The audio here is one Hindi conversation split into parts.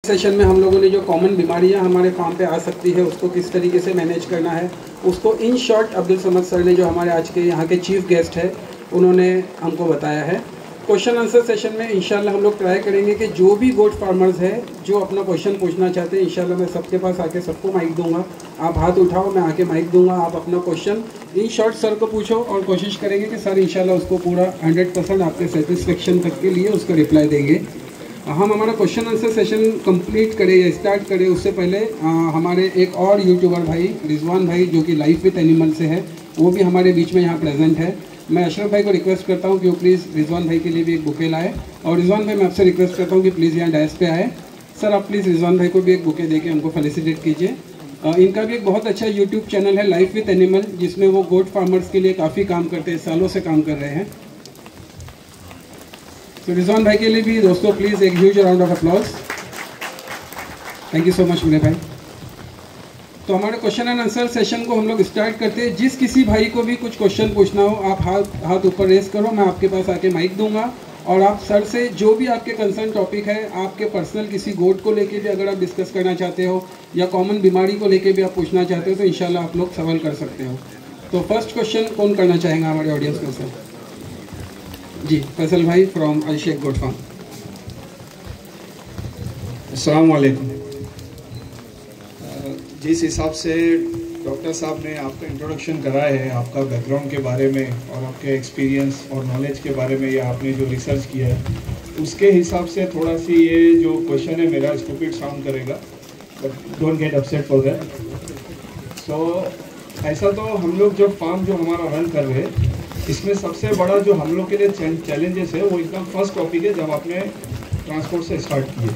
सेशन में हम लोगों ने जो कॉमन बीमारियां हमारे फार्म पे आ सकती है उसको किस तरीके से मैनेज करना है उसको in short Abdul Samad sir ने, जो हमारे आज के यहाँ के चीफ गेस्ट है, उन्होंने हमको बताया है। क्वेश्चन आंसर सेशन में इंशाल्लाह हम लोग ट्राई करेंगे कि जो भी गोट फार्मर्स है जो अपना क्वेश्चन पूछना चाहते हैं, इंशाल्लाह मैं सबके पास आके सबको माइक दूंगा। आप हाथ उठाओ, मैं आके माइक दूंगा, आप अपना क्वेश्चन इन शॉर्ट सर को पूछो और कोशिश करेंगे कि सर इंशाल्लाह उसको पूरा 100% आपके सेटिस्फेक्शन तक के लिए उसका रिप्लाई देंगे। हम हमारा क्वेश्चन आंसर सेशन कंप्लीट करें या स्टार्ट करें उससे पहले हमारे एक और यूट्यूबर भाई रिजवान भाई जो कि लाइफ विद एनिमल से है, वो भी हमारे बीच में यहाँ प्रेजेंट है। मैं अशरफ भाई को रिक्वेस्ट करता हूँ कि वो प्लीज़ रिजवान भाई के लिए भी एक बुके लाए, और रिजवान भाई मैं आपसे रिक्वेस्ट करता हूँ कि प्लीज़ यहाँ डैश पे आए। सर आप प्लीज़ रिजवान भाई को भी एक बुके दे के हमको फेलिसिटेट कीजिए। इनका भी एक बहुत अच्छा यूट्यूब चैनल है लाइफ विद एनिमल, जिसमें वो गोट फार्मर्स के लिए काफ़ी काम करते हैं, सालों से काम कर रहे हैं। तो रिजवान भाई के लिए भी दोस्तों प्लीज़ एक huge round of applause. Thank you so much मेरे भाई। तो हमारे क्वेश्चन एंड आंसर सेशन को हम लोग स्टार्ट करते हैं। जिस किसी भाई को भी कुछ क्वेश्चन पूछना हो आप हाथ ऊपर रेस करो, मैं आपके पास आके माइक दूंगा और आप सर से जो भी आपके कंसर्न टॉपिक है, आपके पर्सनल किसी गोट को लेके भी अगर आप डिस्कस करना चाहते हो या कॉमन बीमारी को लेके भी आप पूछना चाहते हो तो इंशाल्लाह आप लोग सवाल कर सकते हो। तो फर्स्ट क्वेश्चन कौन करना चाहेगा हमारे ऑडियंस में? सर जी, फैसल भाई from Al Sheikh goat farm. अस्सलाम वालेकुम। जिस हिसाब से डॉक्टर साहब ने आपका इंट्रोडक्शन कराया है, आपका बैकग्राउंड के बारे में और आपके एक्सपीरियंस और नॉलेज के बारे में, या आपने जो रिसर्च किया है उसके हिसाब से थोड़ा सी ये जो क्वेश्चन है मेरा स्टूपिड साउंड करेगा, but don't get upset for that. So ऐसा तो हम लोग जो फार्म जो हमारा रन कर रहे हैं, इसमें सबसे बड़ा जो हम लोग के लिए चैलेंजेस है वो एकदम फर्स्ट टॉपिक है जब आपने ट्रांसपोर्ट से स्टार्ट किए,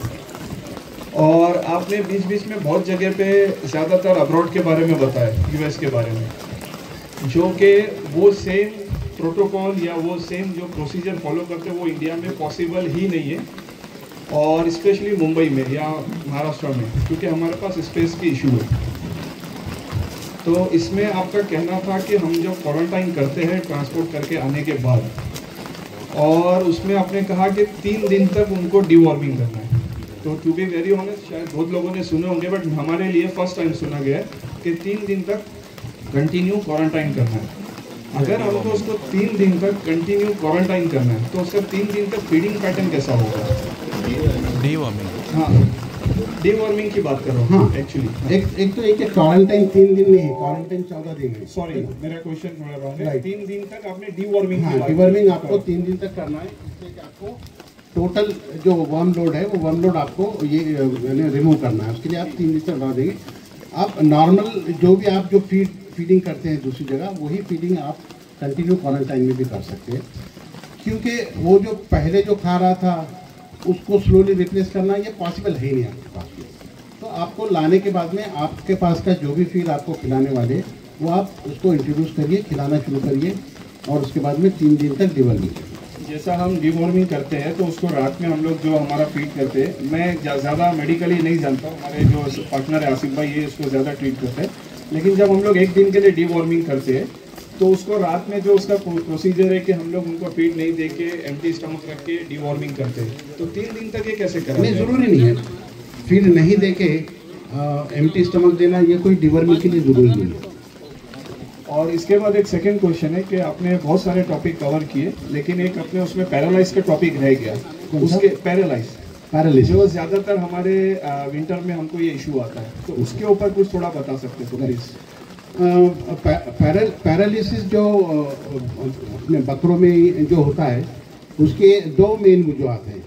और आपने बीच बीच में बहुत जगह पे ज़्यादातर अब्रॉड के बारे में बताया, यूएस के बारे में, जो कि वो सेम प्रोटोकॉल या वो सेम जो प्रोसीजर फॉलो करते हैं वो इंडिया में पॉसिबल ही नहीं है, और स्पेशली मुंबई में या महाराष्ट्र में, क्योंकि हमारे पास स्पेस की इशू है। तो इसमें आपका कहना था कि हम जो क्वारंटाइन करते हैं ट्रांसपोर्ट करके आने के बाद, और उसमें आपने कहा कि 3 दिन तक उनको डिवॉर्मिंग करना है। तो टू बी वेरी ऑनेस्ट, शायद बहुत लोगों ने सुने होंगे, बट हमारे लिए फर्स्ट टाइम सुना गया है कि 3 दिन तक कंटिन्यू क्वारंटाइन करना है। अगर हमको उसको 3 दिन तक कंटिन्यू क्वारंटाइन करना है तो उसका 3 दिन तक फीडिंग पैटर्न कैसा होगा? डिवॉर्मिंग। हाँ, डिवॉर्मिंग की बात कर रहा हूँ। हाँ, एक्चुअली एक तो एक क्वारंटाइन 3 दिन नहीं है, क्वारंटाइन 14 दिन है। सॉरी, मेरा क्वेश्चन थोड़ा रॉन्ग है। 3 दिन तक आपने डिवॉर्मिंग की बात। डिवॉर्मिंग आपको 3 दिन तक करना है, जिससे कि आपको टोटल जो वर्म लोड है वो वर्म लोड आपको ये रिमूव करना है। उसके लिए आप 3 दिन तक लगा देंगे। आप नॉर्मल जो भी आप जो फीडिंग करते हैं दूसरी जगह, वही फीडिंग आप कंटिन्यू क्वारंटाइन में भी कर सकते हैं, क्योंकि वो जो पहले जो खा रहा था उसको स्लोली रिप्लेस करना ये पॉसिबल है ही नहीं आपके पास में। तो आपको लाने के बाद में आपके पास का जो भी फीड आपको खिलाने वाले वो आप उसको इंट्रोड्यूस करिए, खिलाना शुरू करिए, और उसके बाद में 3 दिन तक डिवॉर्मिंग करिए। जैसा हम डिवॉर्मिंग करते हैं तो उसको रात में हम लोग जो हमारा फीड करते हैं, मैं ज़्यादा मेडिकली नहीं जानता, हमारे जो पार्टनर है आसिफ भाई ये इसको ज़्यादा ट्रीट करते हैं, लेकिन जब हम लोग 1 दिन के लिए डिवॉर्मिंग करते हैं तो उसको रात में जो उसका प्रोसीजर है कि हम लोग उनको फीड नहीं दे के एम्प्टी स्टमक रख के डिवॉर्मिंग करते हैं। तो 3 दिन तक ये कैसे करें? नहीं, ज़रूरी नहीं है फीड नहीं दे के एम्प्टी स्टमक देना, ये कोई डिवॉर्मिंग के लिए ज़रूरी नहीं है। और इसके बाद एक सेकंड क्वेश्चन है कि आपने बहुत सारे टॉपिक कवर किए, लेकिन एक अपने उसमें पैरालाइज का टॉपिक रह गया। उसके पैरालिस जो ज़्यादातर हमारे विंटर में हमको ये इशू आता है, तो उसके ऊपर कुछ थोड़ा बता सकते हो प्लीज़? पैरालिसिस जो अपने बकरों में जो होता है उसके 2 मेन वजूहत हैं।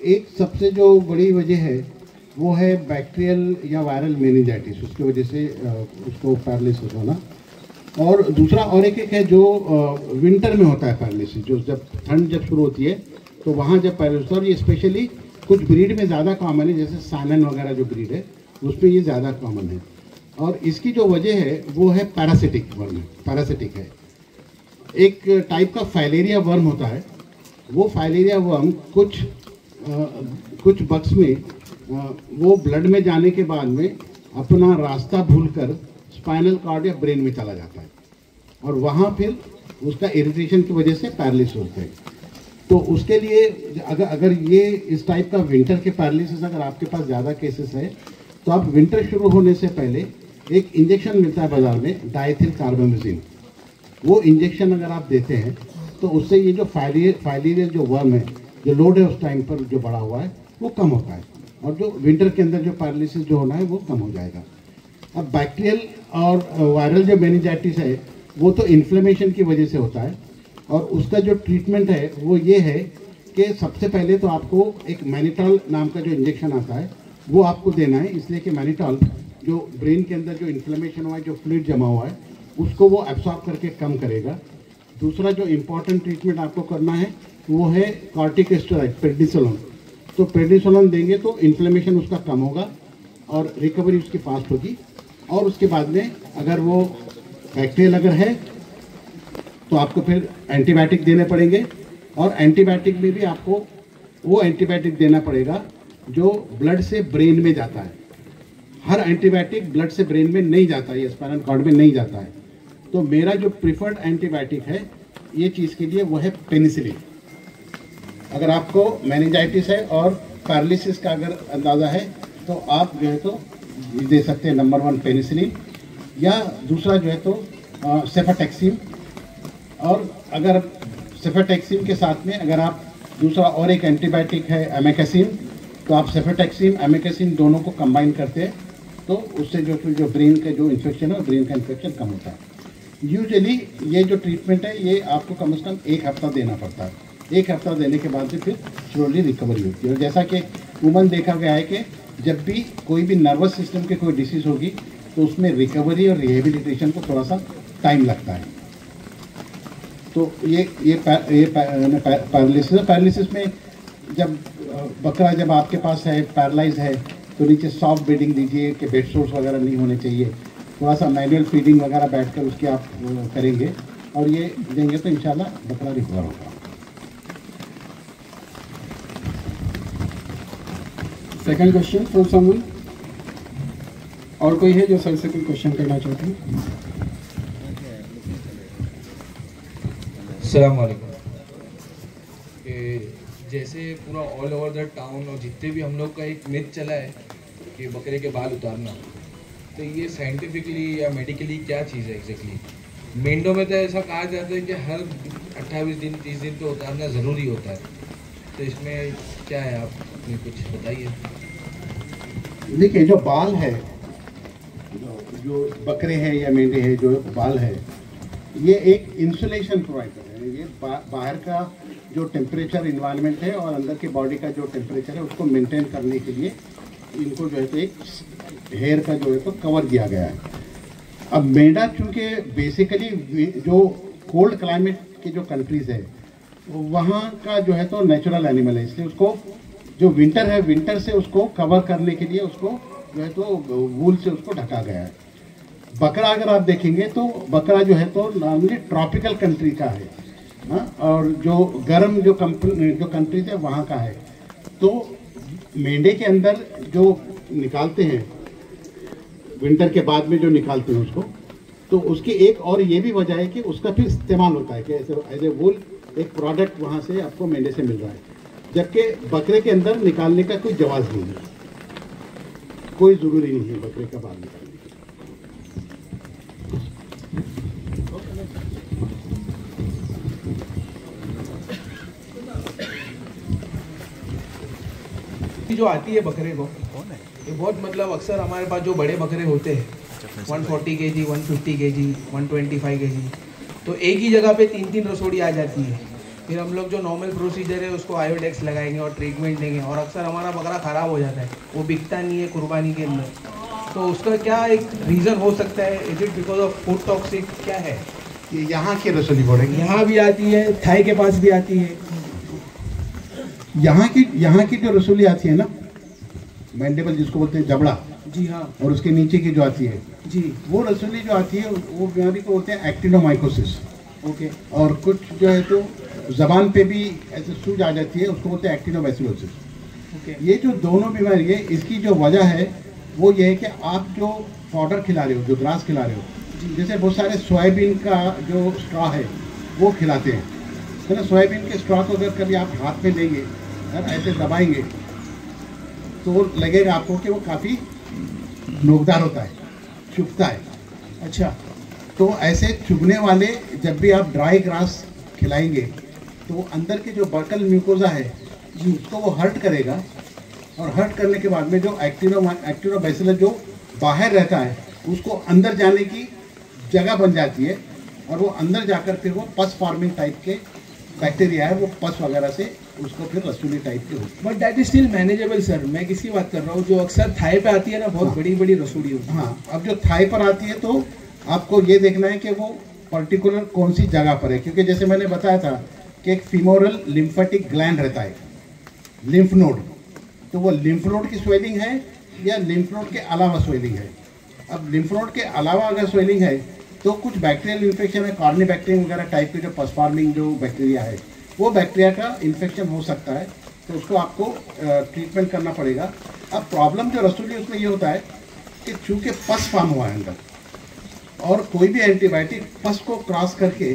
एक सबसे जो बड़ी वजह है वो है बैक्टीरियल या वायरल मेनिंजाइटिस, उसकी वजह से उसको पैरालिसिस होना, और दूसरा और एक है जो विंटर में होता है पैरालिसिस, जो जब ठंड जब शुरू होती है तो वहाँ जब पैरालिसिस, और ये स्पेशली कुछ ब्रीड में ज़्यादा कॉमन है, जैसे सानन वगैरह जो ब्रीड है उसमें ये ज़्यादा कॉमन है। और इसकी जो वजह है वो है पैरासिटिक वर्म, पैरासिटिक है। एक टाइप का फाइलेरिया वर्म होता है, वो फाइलेरिया वर्म कुछ बग्स में वो ब्लड में जाने के बाद में अपना रास्ता भूलकर स्पाइनल कॉर्ड या ब्रेन में चला जाता है, और वहाँ फिर उसका इरिटेशन की वजह से पैरालिसिस होता है। तो उसके लिए अगर ये इस टाइप का विंटर के पैरालिसिस अगर आपके पास ज़्यादा केसेस है, तो आप विंटर शुरू होने से पहले एक इंजेक्शन मिलता है बाज़ार में, डायथिल कार्बामेजिन। वो इंजेक्शन अगर आप देते हैं तो उससे ये जो फाइलेरियल जो वर्म है, जो लोड है उस टाइम पर जो बढ़ा हुआ है, वो कम होता है और जो विंटर के अंदर जो पैरालिसिस जो होना है वो कम हो जाएगा। अब बैक्टीरियल और वायरल जो मेनिंजाइटिस है वो तो इन्फ्लेमेशन की वजह से होता है और उसका जो ट्रीटमेंट है वो ये है कि सबसे पहले तो आपको एक मैनिटॉल नाम का जो इंजेक्शन आता है वो आपको देना है, इसलिए कि मैनिटॉल जो ब्रेन के अंदर जो इन्फ्लेमेशन हुआ है, जो फ्लूइड जमा हुआ है, उसको वो एब्सॉर्ब करके कम करेगा। दूसरा जो इम्पॉर्टेंट ट्रीटमेंट आपको करना है वो है कॉर्टिकोस्टेरॉइड, प्रेडनिसोलोन। तो प्रेडनिसोलोन देंगे तो इन्फ्लेमेशन उसका कम होगा और रिकवरी उसकी फास्ट होगी। और उसके बाद में अगर वो बैक्टीरियल अगर है तो आपको फिर एंटीबायोटिक देने पड़ेंगे और एंटीबायोटिक में भी आपको वो एंटीबायोटिक देना पड़ेगा जो ब्लड से ब्रेन में जाता है। हर एंटीबायोटिक ब्लड से ब्रेन में नहीं जाता है, ये स्पाइनल कॉर्ड में नहीं जाता है। तो मेरा जो प्रिफर्ड एंटीबायोटिक है ये चीज़ के लिए वो है पेनिसिलिन। अगर आपको मेनिंजाइटिस है और पैरालिसिस का अगर अंदाज़ा है तो आप जो है तो दे सकते हैं नंबर 1 पेनिसिलिन, या दूसरा जो है तो सेफाटेक्सिम। और अगर सेफाटेक्सिम के साथ में अगर आप दूसरा और एक एंटीबायोटिक है एमेकेसिम, तो आप सेफाटेक्सिम एमेकेसिम दोनों को कंबाइन करते हैं तो उससे जो ब्रेन का जो इन्फेक्शन है ब्रेन का इन्फेक्शन कम होता है। यूजुअली ये जो ट्रीटमेंट है ये आपको कम से कम 1 हफ्ता देना पड़ता है। 1 हफ्ता देने के बाद फिर स्लोली रिकवरी होती है। और जैसा कि उमन देखा गया है कि जब भी कोई भी नर्वस सिस्टम के कोई डिसीज़ होगी तो उसमें रिकवरी और रिहेबिलिटेशन को थोड़ा सा टाइम लगता है। तो ये पैरालिसिस में जब बकरा जब आपके पास है पैरालाइज है तो नीचे सॉफ्ट बेडिंग दीजिए कि बेड सोर्स वगैरह नहीं होने चाहिए। थोड़ा सा मैनुअल फीडिंग वगैरह बैठकर उसकी आप करेंगे और ये देंगे तो इंशाल्लाह बकरा रिकवर होगा। सेकंड क्वेश्चन फ्रॉम समवन, और कोई है जो सर से कोई क्वेश्चन करना चाहते हैं? अस्सलाम वालेकुम। जैसे पूरा ऑल ओवर द टाउन और जितने भी हम लोग का एक मिथ चला है कि बकरे के बाल उतारना, तो ये साइंटिफिकली या मेडिकली क्या चीज़ है एग्जैक्टली? मेंढों में तो ऐसा कहा जाता है कि हर 28 दिन 30 दिन तो उतारना ज़रूरी होता है, तो इसमें क्या है, आप कुछ बताइए। देखिए जो बाल है, जो बकरे हैं या मेंढे हैं, जो बाल है ये एक इंसुलेशन प्रोवाइड कर रहे हैं। ये बाहर का जो टेम्परेचर इन्वायरमेंट है और अंदर के बॉडी का जो टेम्परेचर है उसको मेंटेन करने के लिए इनको जो है तो एक हेयर का जो है तो कवर दिया गया है। अब मेंढा चूँकि बेसिकली जो कोल्ड क्लाइमेट की जो कंट्रीज़ है वहाँ का जो है तो नेचुरल एनिमल है, इसलिए उसको जो विंटर है विंटर से उसको कवर करने के लिए उसको जो है तो वूल से उसको ढका गया है। बकरा अगर आप देखेंगे तो बकरा जो है तो नॉर्मली ट्रॉपिकल कंट्री का है, हाँ, और जो गर्म जो कंट्रीज है वहाँ का है। तो मेंढे के अंदर जो निकालते हैं विंटर के बाद में जो निकालते हैं उसको, तो उसकी एक और ये भी वजह है कि उसका फिर इस्तेमाल होता है कि एज ए वूल एक प्रोडक्ट वहाँ से आपको मेंढे से मिल रहा है, जबकि बकरे के अंदर निकालने का कोई जवाब नहीं है, कोई ज़रूरी नहीं है बकरे का बाल निकालने की। जो आती है बकरे को, ये बहुत मतलब अक्सर हमारे पास जो बड़े बकरे होते हैं 140 kg, 150 kg, 125 kg, तो एक ही जगह पे 3-3 रसोड़ी आ जाती है। फिर हम लोग जो नॉर्मल प्रोसीजर है उसको आयोडेक्स लगाएंगे और ट्रीटमेंट देंगे, और अक्सर हमारा बकरा ख़राब हो जाता है, वो बिकता नहीं है कुर्बानी के अंदर। तो उसका क्या एक रीज़न हो सकता है? Is it because of food toxic, क्या है? ये यहाँ की रसोली बोलेंगे, यहाँ भी आती है, थाई के पास भी आती है। यहाँ की जो रसोली आती है ना, मैंडेबल जिसको बोलते हैं जबड़ा, जी हाँ, और उसके नीचे की जो आती है जी, वो रसोली जो आती है वो बीमारी को बोलते हैं एक्टिनोमाइकोसिस। ओके। और कुछ जो है तो जबान पे भी ऐसे सूज आ जाती है, उसको बोलते हैं एक्टिनोबैसिलोसिस। ओके। ये जो दोनों बीमारी है इसकी जो वजह है वो ये है कि आप जो पाउडर खिला रहे हो, जो ग्रास खिला रहे हो, जैसे बहुत सारे सोयाबीन का जो स्ट्रॉ है वो खिलाते हैं, है ना। सोयाबीन के स्टॉक अगर कभी आप हाथ में लेंगे और ऐसे दबाएंगे तो लगेगा आपको कि वो काफ़ी नोकदार होता है, चुभता है। अच्छा, तो ऐसे चुभने वाले जब भी आप ड्राई ग्रास खिलाएंगे तो अंदर के जो बर्कल म्यूकोजा है उसको वो हर्ट करेगा, और हर्ट करने के बाद में जो एक्टिनोबैसिलस जो बाहर रहता है उसको अंदर जाने की जगह बन जाती है, और वो अंदर जाकर फिर वो पस फॉर्मिंग टाइप के बैक्टीरिया है, वो पस वगैरह से उसको फिर रसूली टाइप के होती है। But that is still manageable sir. मैं किसकी बात कर रहा हूँ, जो अक्सर थाई पे आती है ना, बहुत बड़ी बड़ी रसोड़ी होती है। हाँ, अब जो थाई पर आती है तो आपको ये देखना है कि वो पर्टिकुलर कौन सी जगह पर है, क्योंकि जैसे मैंने बताया था कि एक फीमोरल लिम्फेटिक ग्लैंड रहता है, लिम्फ नोड, तो वो लिम्फ नोड की स्वेलिंग है या लिम्फ नोड के अलावा स्वेलिंग है। अब लिम्फ नोड के अलावा अगर स्वेलिंग है तो कुछ बैक्टीरियल इन्फेक्शन है, कॉर्निबैक्टीरियम वगैरह टाइप के जो पस फॉर्मिंग जो बैक्टीरिया है वो बैक्टीरिया का इन्फेक्शन हो सकता है, तो उसको आपको ट्रीटमेंट करना पड़ेगा। अब प्रॉब्लम जो रसूली उसमें ये होता है कि चूँकि पस फॉर्म हुआ है अंदर, और कोई भी एंटीबायोटिक पस को क्रॉस करके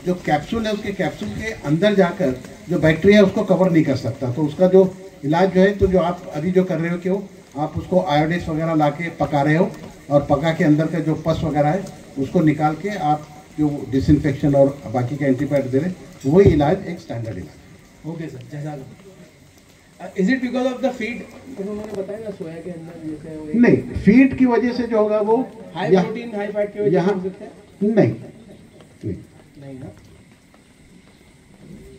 जो कैप्सूल है उसके कैप्सूल के अंदर जाकर जो बैक्टीरिया है उसको कवर नहीं कर सकता। तो उसका जो इलाज जो है, तो जो आप अभी जो कर रहे हो कि वो आप उसको आयोडेक्स वगैरह ला के पका रहे हो, और पका के अंदर का जो पस वगैरह है उसको निकाल के आप जो डिसइंफेक्शन और बाकी के एंटीबायोटिक दे रहे हैं, वही इलाज एक स्टैंडर्ड इलाज। ओके सर, जैसा is it because of the feed, उन्होंने बताया ना सोया के अंदर जैसे वो नहीं, फीड की वजह से जो होगा वो हाई प्रोटीन हाई फैट की वजह से हो सकता है। नहीं ना,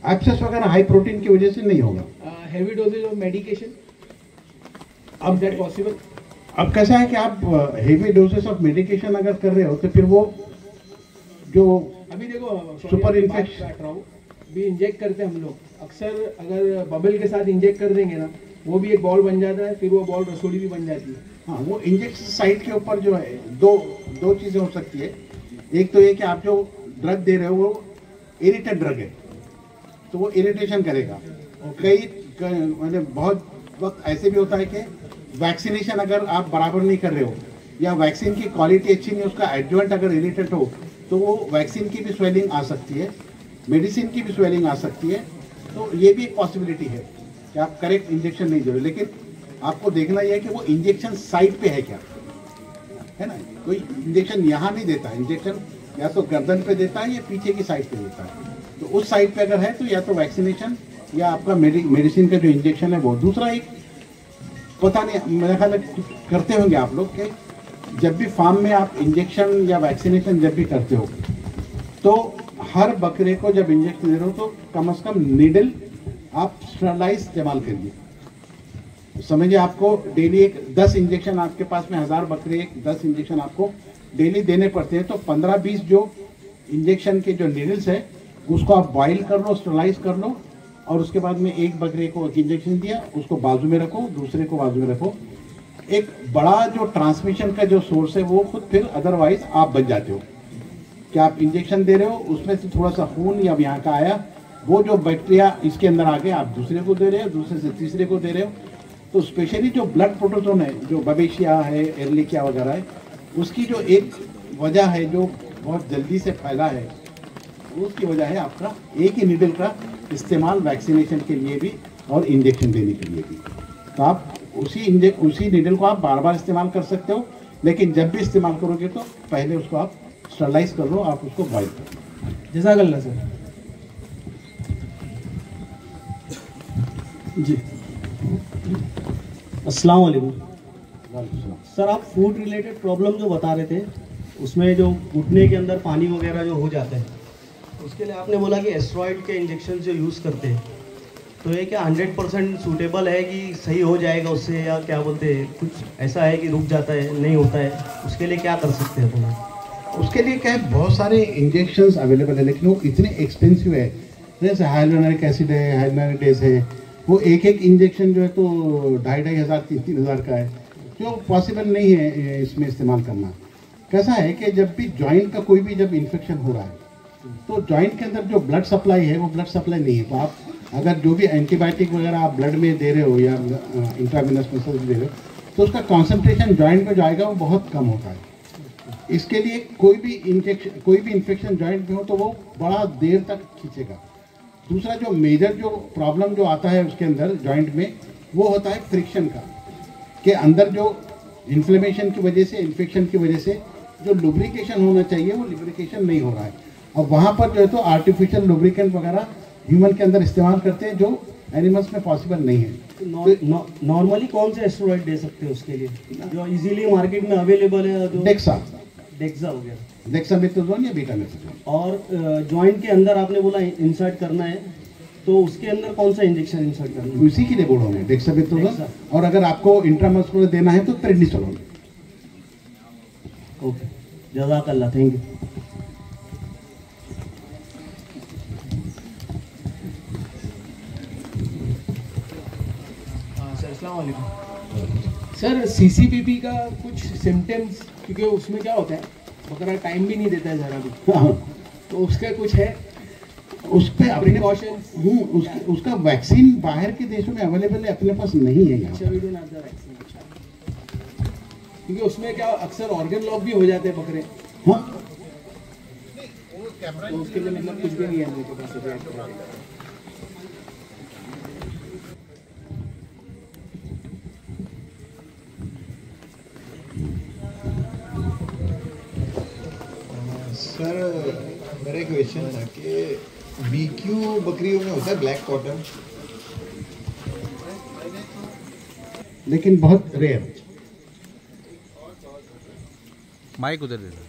एब्सेस वगैरह हाई प्रोटीन की वजह से नहीं होगा। हेवी डोजेज ऑफ मेडिकेशन, अब दैट पॉसिबल? अब कैसा है कि आप हेवी डोजेस ऑफ मेडिकेशन अगर कर रहे हो तो फिर वो जो अभी देखो सुपर इन्फेक्शन भी इंजेक्ट करते हैं हम लोग अक्सर, अगर बबल के साथ इंजेक्ट कर देंगे ना, वो भी एक बॉल बन जाता है, फिर वो बॉल रसोड़ी भी बन जाती है। हाँ, वो इंजेक्शन साइट के ऊपर जो है दो चीज़ें हो सकती है। एक तो ये कि आप जो ड्रग दे रहे हो वो इरिटेट ड्रग है, तो वो इरिटेशन करेगा। कई मैंने बहुत वक्त ऐसे भी होता है कि वैक्सीनेशन अगर आप बराबर नहीं कर रहे हो या वैक्सीन की क्वालिटी अच्छी नहीं है, उसका एडजुवेंट अगर इरिटेट हो तो वो वैक्सीन की भी स्वेलिंग आ सकती है, मेडिसिन की भी स्वेलिंग आ सकती है। तो ये भी एक पॉसिबिलिटी है कि आप करेक्ट इंजेक्शन नहीं दे रहे, लेकिन आपको देखना यह है कि वो इंजेक्शन साइट पे है क्या, है ना। कोई इंजेक्शन यहाँ नहीं देता है, इंजेक्शन या तो गर्दन पे देता है या पीछे की साइड पे देता है। तो उस साइड पे अगर है तो या तो वैक्सीनेशन या आपका मेडिसिन का जो इंजेक्शन है वो। दूसरा एक पता नहीं, मेरा ख्याल करते होंगे आप लोग कि जब भी फार्म में आप इंजेक्शन या वैक्सीनेशन जब भी करते हो तो हर बकरे को जब इंजेक्शन दे रहे हो तो कम से कम नीडल आप स्टरलाइज इस्तेमाल करिए। समझिए आपको डेली एक 10 इंजेक्शन, आपके पास में 1000 बकरे, 10 इंजेक्शन आपको डेली देने पड़ते हैं, तो 15-20 जो इंजेक्शन के जो नीडल्स है उसको आप बॉइल कर लो, स्टरलाइज कर लो, और उसके बाद में एक बकरे को इंजेक्शन दिया, उसको बाजू में रखो, दूसरे को बाजू में रखो। एक बड़ा जो ट्रांसमिशन का जो सोर्स है वो खुद फिर अदरवाइज आप बन जाते हो कि आप इंजेक्शन दे रहे हो, उसमें से थोड़ा सा खून या यहाँ का आया, वो जो बैक्टीरिया इसके अंदर आ गए आप दूसरे को दे रहे हो, दूसरे से तीसरे को दे रहे हो। तो स्पेशली जो ब्लड प्रोटोजोन है, जो बबेशिया है, एर्लिकिया वगैरह है, उसकी जो एक वजह है जो बहुत जल्दी से फैला है, उसकी वजह है आपका एक ही नीडल का इस्तेमाल वैक्सीनेशन के लिए भी और इंजेक्शन देने के लिए भी। तो आप उसी नीडल को आप बार बार इस्तेमाल कर सकते हो, लेकिन जब भी इस्तेमाल करोगे तो पहले उसको आप स्टरलाइज कर लो, आप उसको बॉइल कर लो। जज़ाकल्लाह सर। जी, अस्सलाम वालेकुम सर। आप फूड रिलेटेड प्रॉब्लम जो बता रहे थे, उसमें जो घुटने के अंदर पानी वगैरह जो हो जाता है, उसके लिए आपने बोला कि एस्टेरॉइड के इंजेक्शन जो यूज़ करते हैं, तो ये क्या 100% सूटेबल है कि सही हो जाएगा उससे, या क्या बोलते हैं कुछ ऐसा है कि रुक जाता है, नहीं होता है, उसके लिए क्या कर सकते हैं अपन? उसके लिए क्या है, बहुत सारे इंजेक्शंस अवेलेबल है, लेकिन वो इतने एक्सपेंसिव है। जैसे हाइलोनिक एसिड है, हाइलोनिडेज है, वो एक इंजेक्शन जो है तो 2,500 हज़ार 3,000 का है, जो पॉसिबल नहीं है इसमें इस्तेमाल करना। कैसा है कि जब भी जॉइंट का कोई भी जब इन्फेक्शन हो रहा है तो जॉइंट के अंदर जो ब्लड सप्लाई है वो ब्लड सप्लाई नहीं है, तो आप अगर जो भी एंटीबायोटिक वगैरह आप ब्लड में दे रहे हो या इंट्रावेनस मसल्स दे रहे हो, तो उसका कॉन्सेंट्रेशन जॉइंट में जो आएगा वो बहुत कम होता है। इसके लिए कोई भी इन्फेक्शन जॉइंट में हो तो वो बड़ा देर तक खींचेगा। दूसरा जो मेजर जो प्रॉब्लम जो आता है उसके अंदर जॉइंट में, वो होता है फ्रिक्शन का, कि अंदर जो इन्फ्लेमेशन की वजह से, इन्फेक्शन की वजह से जो लुब्रिकेशन होना चाहिए वो लुब्रिकेशन नहीं हो रहा है। और वहाँ पर जो है तो आर्टिफिशियल लुब्रिकेंट वगैरह ह्यूमन के अंदर इस्तेमाल करते हैं, जो एनिमल्स में पॉसिबल नहीं है। नॉर्मली कौन से एस्टेरॉइड दे सकते हैं उसके लिए जो इजीली मार्केट में अवेलेबल है? जो डेक्सा हो गया, डेक्सामेथासोन या बीटामेथासोन। और जॉइंट के अंदर आपने बोला इंसर्ट करना है, तो उसके अंदर कौन सा इंजेक्शन इंसर्ट करना है? उसी के लिए बोल रहा हूँ, डेक्सामेथासोन। और अगर आपको इंट्रामस्कुलर देना है तो प्रेडनिसोलोन। ओके, जज़ाकल्लाह, थैंक यू। सर अस्सलाम वालेकुम। सर सीसीपीपी का कुछ सिम्टम्स, क्योंकि उसमें क्या होता है बकरा टाइम भी नहीं देता है ज़रा भी, तो उसका कुछ है उस पे अपने प्रिकॉशंस? उसका वैक्सीन बाहर के देशों में अवेलेबल है, अपने पास नहीं है यहाँ। अच्छा, we don't have the vaccine. क्योंकि उसमें क्या अक्सर ऑर्गन लॉक भी हो जाते हैं बकरे। हाँ, तो उसके लिए मतलब कुछ भी नहीं है मेरे पास अभी। सर मेरा एक क्वेश्चन था कि बीक्यू बकरियों में होता है ब्लैक कॉटन, लेकिन बहुत रेयर। माइक उधर दे दो।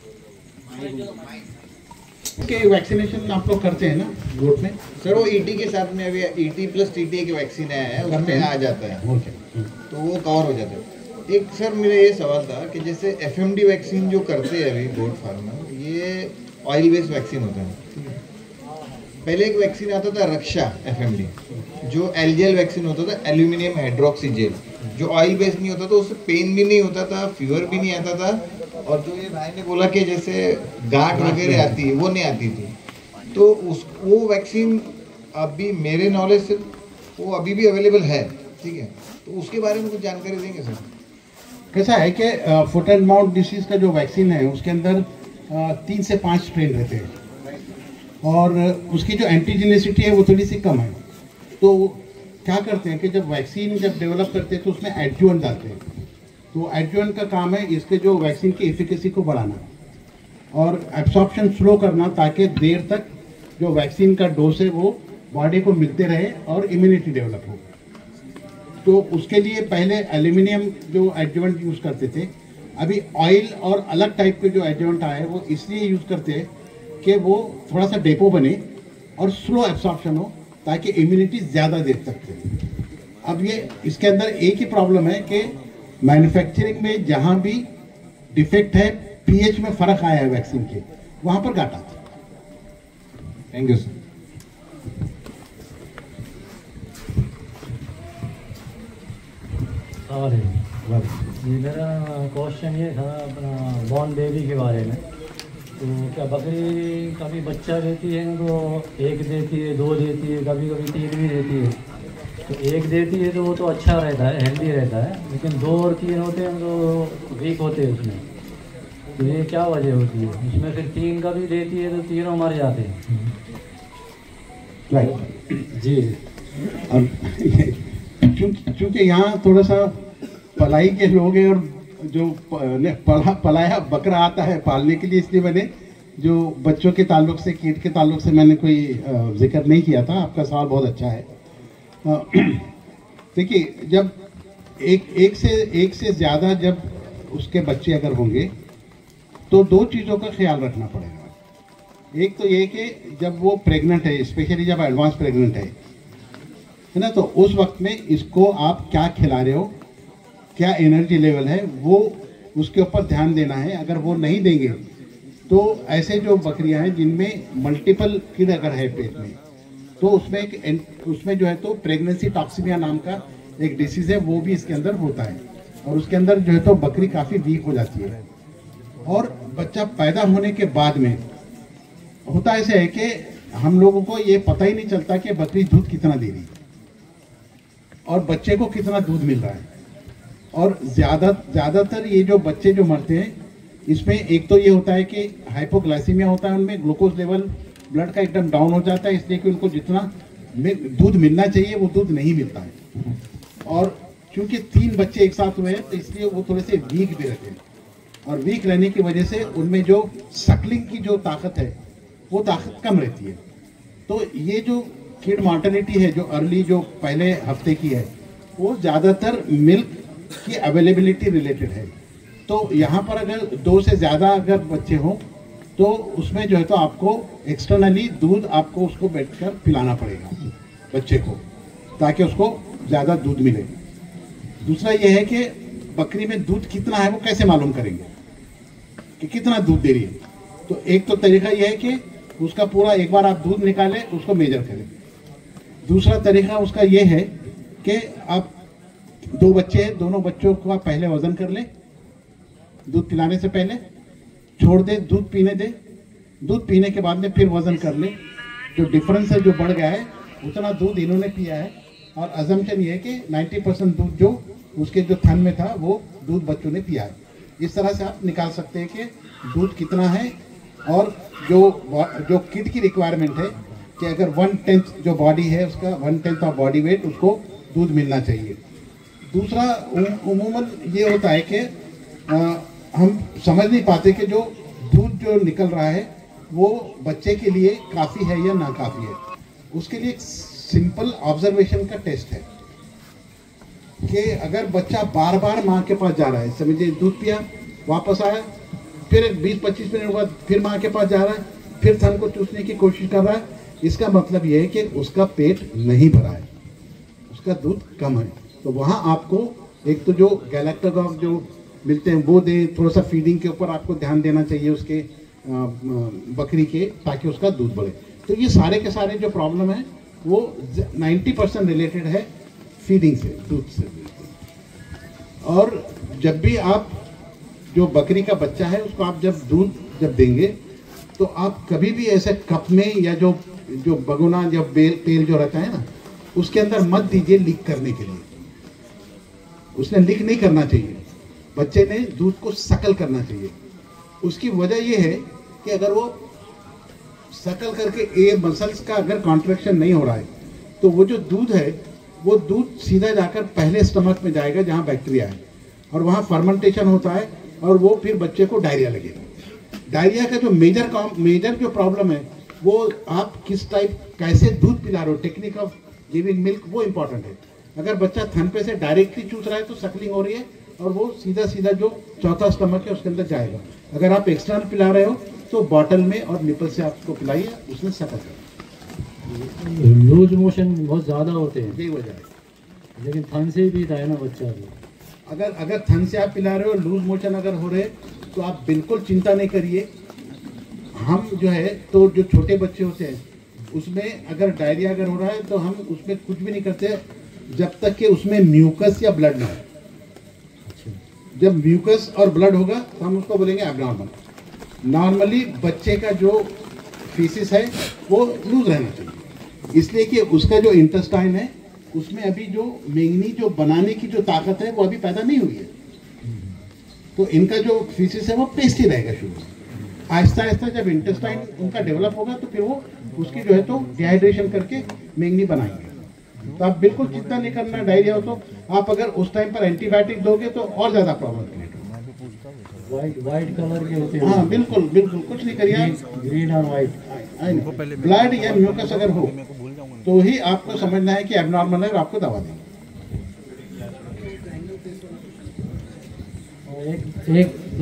के वैक्सीनेशन आप लोग करते हैं ना गोट में? सर वो ईटी के साथ में अभी ईटी प्लस टीटी की वैक्सीन आया है, उसमें आ जाता है, ओके, तो वो कवर हो जाता है। एक सर मेरा ये सवाल था कि जैसे एफएमडी वैक्सीन जो करते हैं अभी गोट फार्म में, ये ऑयल बेस्ड वैक्सीन होता है। पहले एक वैक्सीन आता था रक्षा एफएमडी, जो एलजीएल वैक्सीन होता था, एल्यूमिनियम हाइड्रोक्सी जेल, जो ऑयल बेस्ड नहीं होता था, उससे पेन भी नहीं होता था, फीवर भी नहीं आता था, और जो ये भाई ने बोला कि जैसे गांठ वगैरह आती है वो नहीं आती थी। तो वो वैक्सीन अभी मेरे नॉलेज से वो अभी भी अवेलेबल है, ठीक है, तो उसके बारे में कुछ जानकारी देंगे सर? कैसा है कि फुट एंड माउथ डिसीज का जो वैक्सीन है उसके अंदर 3 से 5 स्ट्रेन रहते हैं, और उसकी जो एंटीजेनिसिटी है वो थोड़ी सी कम है। तो क्या करते हैं कि जब वैक्सीन डेवलप करते हैं तो उसमें एडजुवेंट डालते हैं। तो एडजुवेंट का काम है इसके जो वैक्सीन की एफिकेसी को बढ़ाना और एब्सॉर्प्शन स्लो करना, ताकि देर तक जो वैक्सीन का डोज है वो बॉडी को मिलते रहे और इम्यूनिटी डेवलप हो। तो उसके लिए पहले एल्यूमिनियम जो एडजुवेंट यूज़ करते थे, अभी ऑयल और अलग टाइप के जो एडजुवेंट आए हैं वो इसलिए यूज़ करते हैं कि वो थोड़ा सा डेपो बने और स्लो एब्सॉर्प्शन हो, ताकि इम्यूनिटी ज़्यादा देर तक चले। अब ये इसके अंदर एक ही प्रॉब्लम है कि मैन्युफैक्चरिंग में जहाँ भी डिफेक्ट है, पीएच में फ़र्क आया है वैक्सीन के, वहाँ पर घाटा था। Thank you sir. ये मेरा क्वेश्चन ये था अपना बॉर्न बेबी के बारे में। तो क्या बकरी कभी बच्चा देती है तो 1 देती है, 2 देती है, कभी कभी 3 भी देती है। तो 1 देती है तो वो तो अच्छा रहता है, हेल्दी रहता है, लेकिन 2 और 3 होते हैं तो वीक होते हैं उसमें। तो ये क्या वजह होती है? उसमें फिर 3 का भी देती है तो तीनों मर जाते हैं। राइट जी। और क्योंकि यहाँ थोड़ा सा पलाई के लोग हैं, और जो पलाया बकरा आता है पालने के लिए, इसलिए मैंने जो बच्चों के ताल्लुक से, कीट के ताल्लुक से मैंने कोई जिक्र नहीं किया था। आपका सवाल बहुत अच्छा है। देखिए, जब एक से ज़्यादा जब उसके बच्चे अगर होंगे तो 2 चीज़ों का ख्याल रखना पड़ेगा। एक तो ये कि जब वो प्रेग्नेंट है, स्पेशली जब एडवांस प्रेग्नेंट है ना, तो उस वक्त में इसको आप क्या खिला रहे हो, क्या एनर्जी लेवल है, वो उसके ऊपर ध्यान देना है। अगर वो नहीं देंगे तो ऐसे जो बकरियां हैं जिनमें मल्टीपल किड अगर है पेट में, तो उसमें जो है तो प्रेगनेंसी टॉक्सिमिया नाम का एक डिसीज़ है, वो भी इसके अंदर होता है, और उसके अंदर जो है तो बकरी काफ़ी वीक हो जाती है। और बच्चा पैदा होने के बाद में होता ऐसे है कि हम लोगों को ये पता ही नहीं चलता कि बकरी दूध कितना दे रही है और बच्चे को कितना दूध मिल रहा है। और ज़्यादातर ये जो बच्चे जो मरते हैं, इसमें एक तो ये होता है कि हाइपोग्लाइसीमिया होता है, उनमें ग्लूकोज लेवल ब्लड का एकदम डाउन हो जाता है, इसलिए कि उनको जितना दूध मिलना चाहिए वो दूध नहीं मिलता है। और क्योंकि 3 बच्चे एक साथ हुए हैं तो इसलिए वो थोड़े से वीक भी रहते हैं, और वीक रहने की वजह से उनमें जो सकलिंग की जो ताकत है वो ताकत कम रहती है। तो ये जो किड मॉर्टेलिटी है जो अर्ली जो पहले हफ्ते की है वो ज़्यादातर मिल्क की अवेलेबिलिटी रिलेटेड है। तो यहाँ पर अगर 2 से ज़्यादा अगर बच्चे हों तो उसमें जो है तो आपको एक्सटर्नली दूध आपको उसको बैठकर पिलाना पड़ेगा बच्चे को, ताकि उसको ज़्यादा दूध मिले। दूसरा ये है कि बकरी में दूध कितना है वो कैसे मालूम करेंगे कि कितना दूध दे रही है। तो एक तो तरीका ये है कि उसका पूरा एक बार आप दूध निकालें उसको मेजर करें। दूसरा तरीका उसका ये है कि आप 2 बच्चे हैं, दोनों बच्चों को आप पहले वजन कर लें, दूध पिलाने से पहले छोड़ दें, दूध पीने दें, दूध पीने के बाद में फिर वजन कर लें। जो डिफरेंस है जो बढ़ गया है उतना दूध इन्होंने पिया है, और अजम्पशन ये है कि 90% दूध जो उसके जो थन में था वो दूध बच्चों ने पिया है। इस तरह से आप निकाल सकते हैं कि दूध कितना है, और जो किड की रिक्वायरमेंट है कि अगर 1/10 जो बॉडी है उसका 1/10 ऑफ बॉडी वेट उसको दूध मिलना चाहिए। दूसरा उमूमन ये होता है कि हम समझ नहीं पाते कि जो दूध जो निकल रहा है वो बच्चे के लिए काफ़ी है या ना काफ़ी है। उसके लिए एक सिंपल ऑब्जर्वेशन का टेस्ट है कि अगर बच्चा बार बार माँ के पास जा रहा है, समझिए दूध पिया वापस आया, फिर 20-25 मिनट बाद फिर माँ के पास जा रहा है, फिर थन को चूसने की कोशिश कर रहा है, इसका मतलब ये है कि उसका पेट नहीं भरा है, उसका दूध कम है। तो वहाँ आपको एक तो जो गैलेक्टागॉग जो मिलते हैं वो दे, थोड़ा सा फीडिंग के ऊपर आपको ध्यान देना चाहिए उसके बकरी के, ताकि उसका दूध बढ़े। तो ये सारे के सारे जो प्रॉब्लम है वो 90% रिलेटेड है फीडिंग से, दूध से। और जब भी आप जो बकरी का बच्चा है उसको आप जब दूध जब देंगे तो आप कभी भी ऐसे कप में या जो भगोना या तेल जो रहता है ना उसके अंदर मत दीजिए लीक करने के लिए। उसने लीक नहीं करना चाहिए, बच्चे ने दूध को सकल करना चाहिए। उसकी वजह यह है कि अगर वो सकल करके ए मसल्स का अगर कॉन्ट्रैक्शन नहीं हो रहा है तो वो जो दूध है वो दूध सीधा जाकर पहले स्टमक में जाएगा जहाँ बैक्टीरिया है, और वहाँ फर्मेंटेशन होता है और वो फिर बच्चे को डायरिया लगेगा। डायरिया का जो मेजर जो प्रॉब्लम है वो आप किस टाइप कैसे दूध पिला रहे हो, टेक्निक ऑफ गिविंग मिल्क, वो इंपॉर्टेंट है। अगर बच्चा थन पे से डायरेक्टली चूस रहा है तो सकलिंग हो रही है और वो सीधा सीधा जो चौथा स्टमक है उसके अंदर जाएगा। अगर आप एक्सटर्नल पिला रहे हो तो बॉटल में और निपल से आप उसको पिलाइए, उसमें सकल करें। लूज मोशन बहुत ज़्यादा होते हैं, यही वजह है। लेकिन थन से ही पीता है ना बच्चा। अगर थन से आप पिला रहे हो, लूज मोशन अगर हो रहे तो आप बिल्कुल चिंता नहीं करिए। हम जो है तो जो छोटे बच्चे होते हैं उसमें अगर डायरिया अगर हो रहा है तो हम उसमें कुछ भी नहीं करते जब तक कि उसमें म्यूकस या ब्लड ना हो। जब म्यूकस और ब्लड होगा तो हम उसको बोलेंगे एब्नॉर्मल। नॉर्मली बच्चे का जो फीसिस है वो लूज रहना चाहिए, इसलिए कि उसका जो इंटेस्टाइन है उसमें अभी जो मैंगनी जो बनाने की जो ताकत है वो अभी पैदा नहीं हुई है। तो इनका जो फीसिस है वो पेस्ट ही रहेगा शुरू में। आहिस्ता आहिस्ता जब इंटेस्टाइन उनका डेवलप होगा तो फिर वो उसकी जो है तो डिहाइड्रेशन करके मैंगनी बनाएंगे। तो आप बिल्कुल चिंता नहीं करना डायरिया हो तो। आप अगर उस टाइम पर एंटीबायोटिक दोगे तो और ज़्यादा प्रॉब्लम क्रिएट होगा। वाइट कलर के होते हैं। हाँ बिल्कुल बिल्कुल, कुछ नहीं करिए, ग्रीन और वाइट। ब्लड या म्यूकस अगर हो तो ही आपको समझना है कि एबनॉर्मल है और आपको दवा देंगे।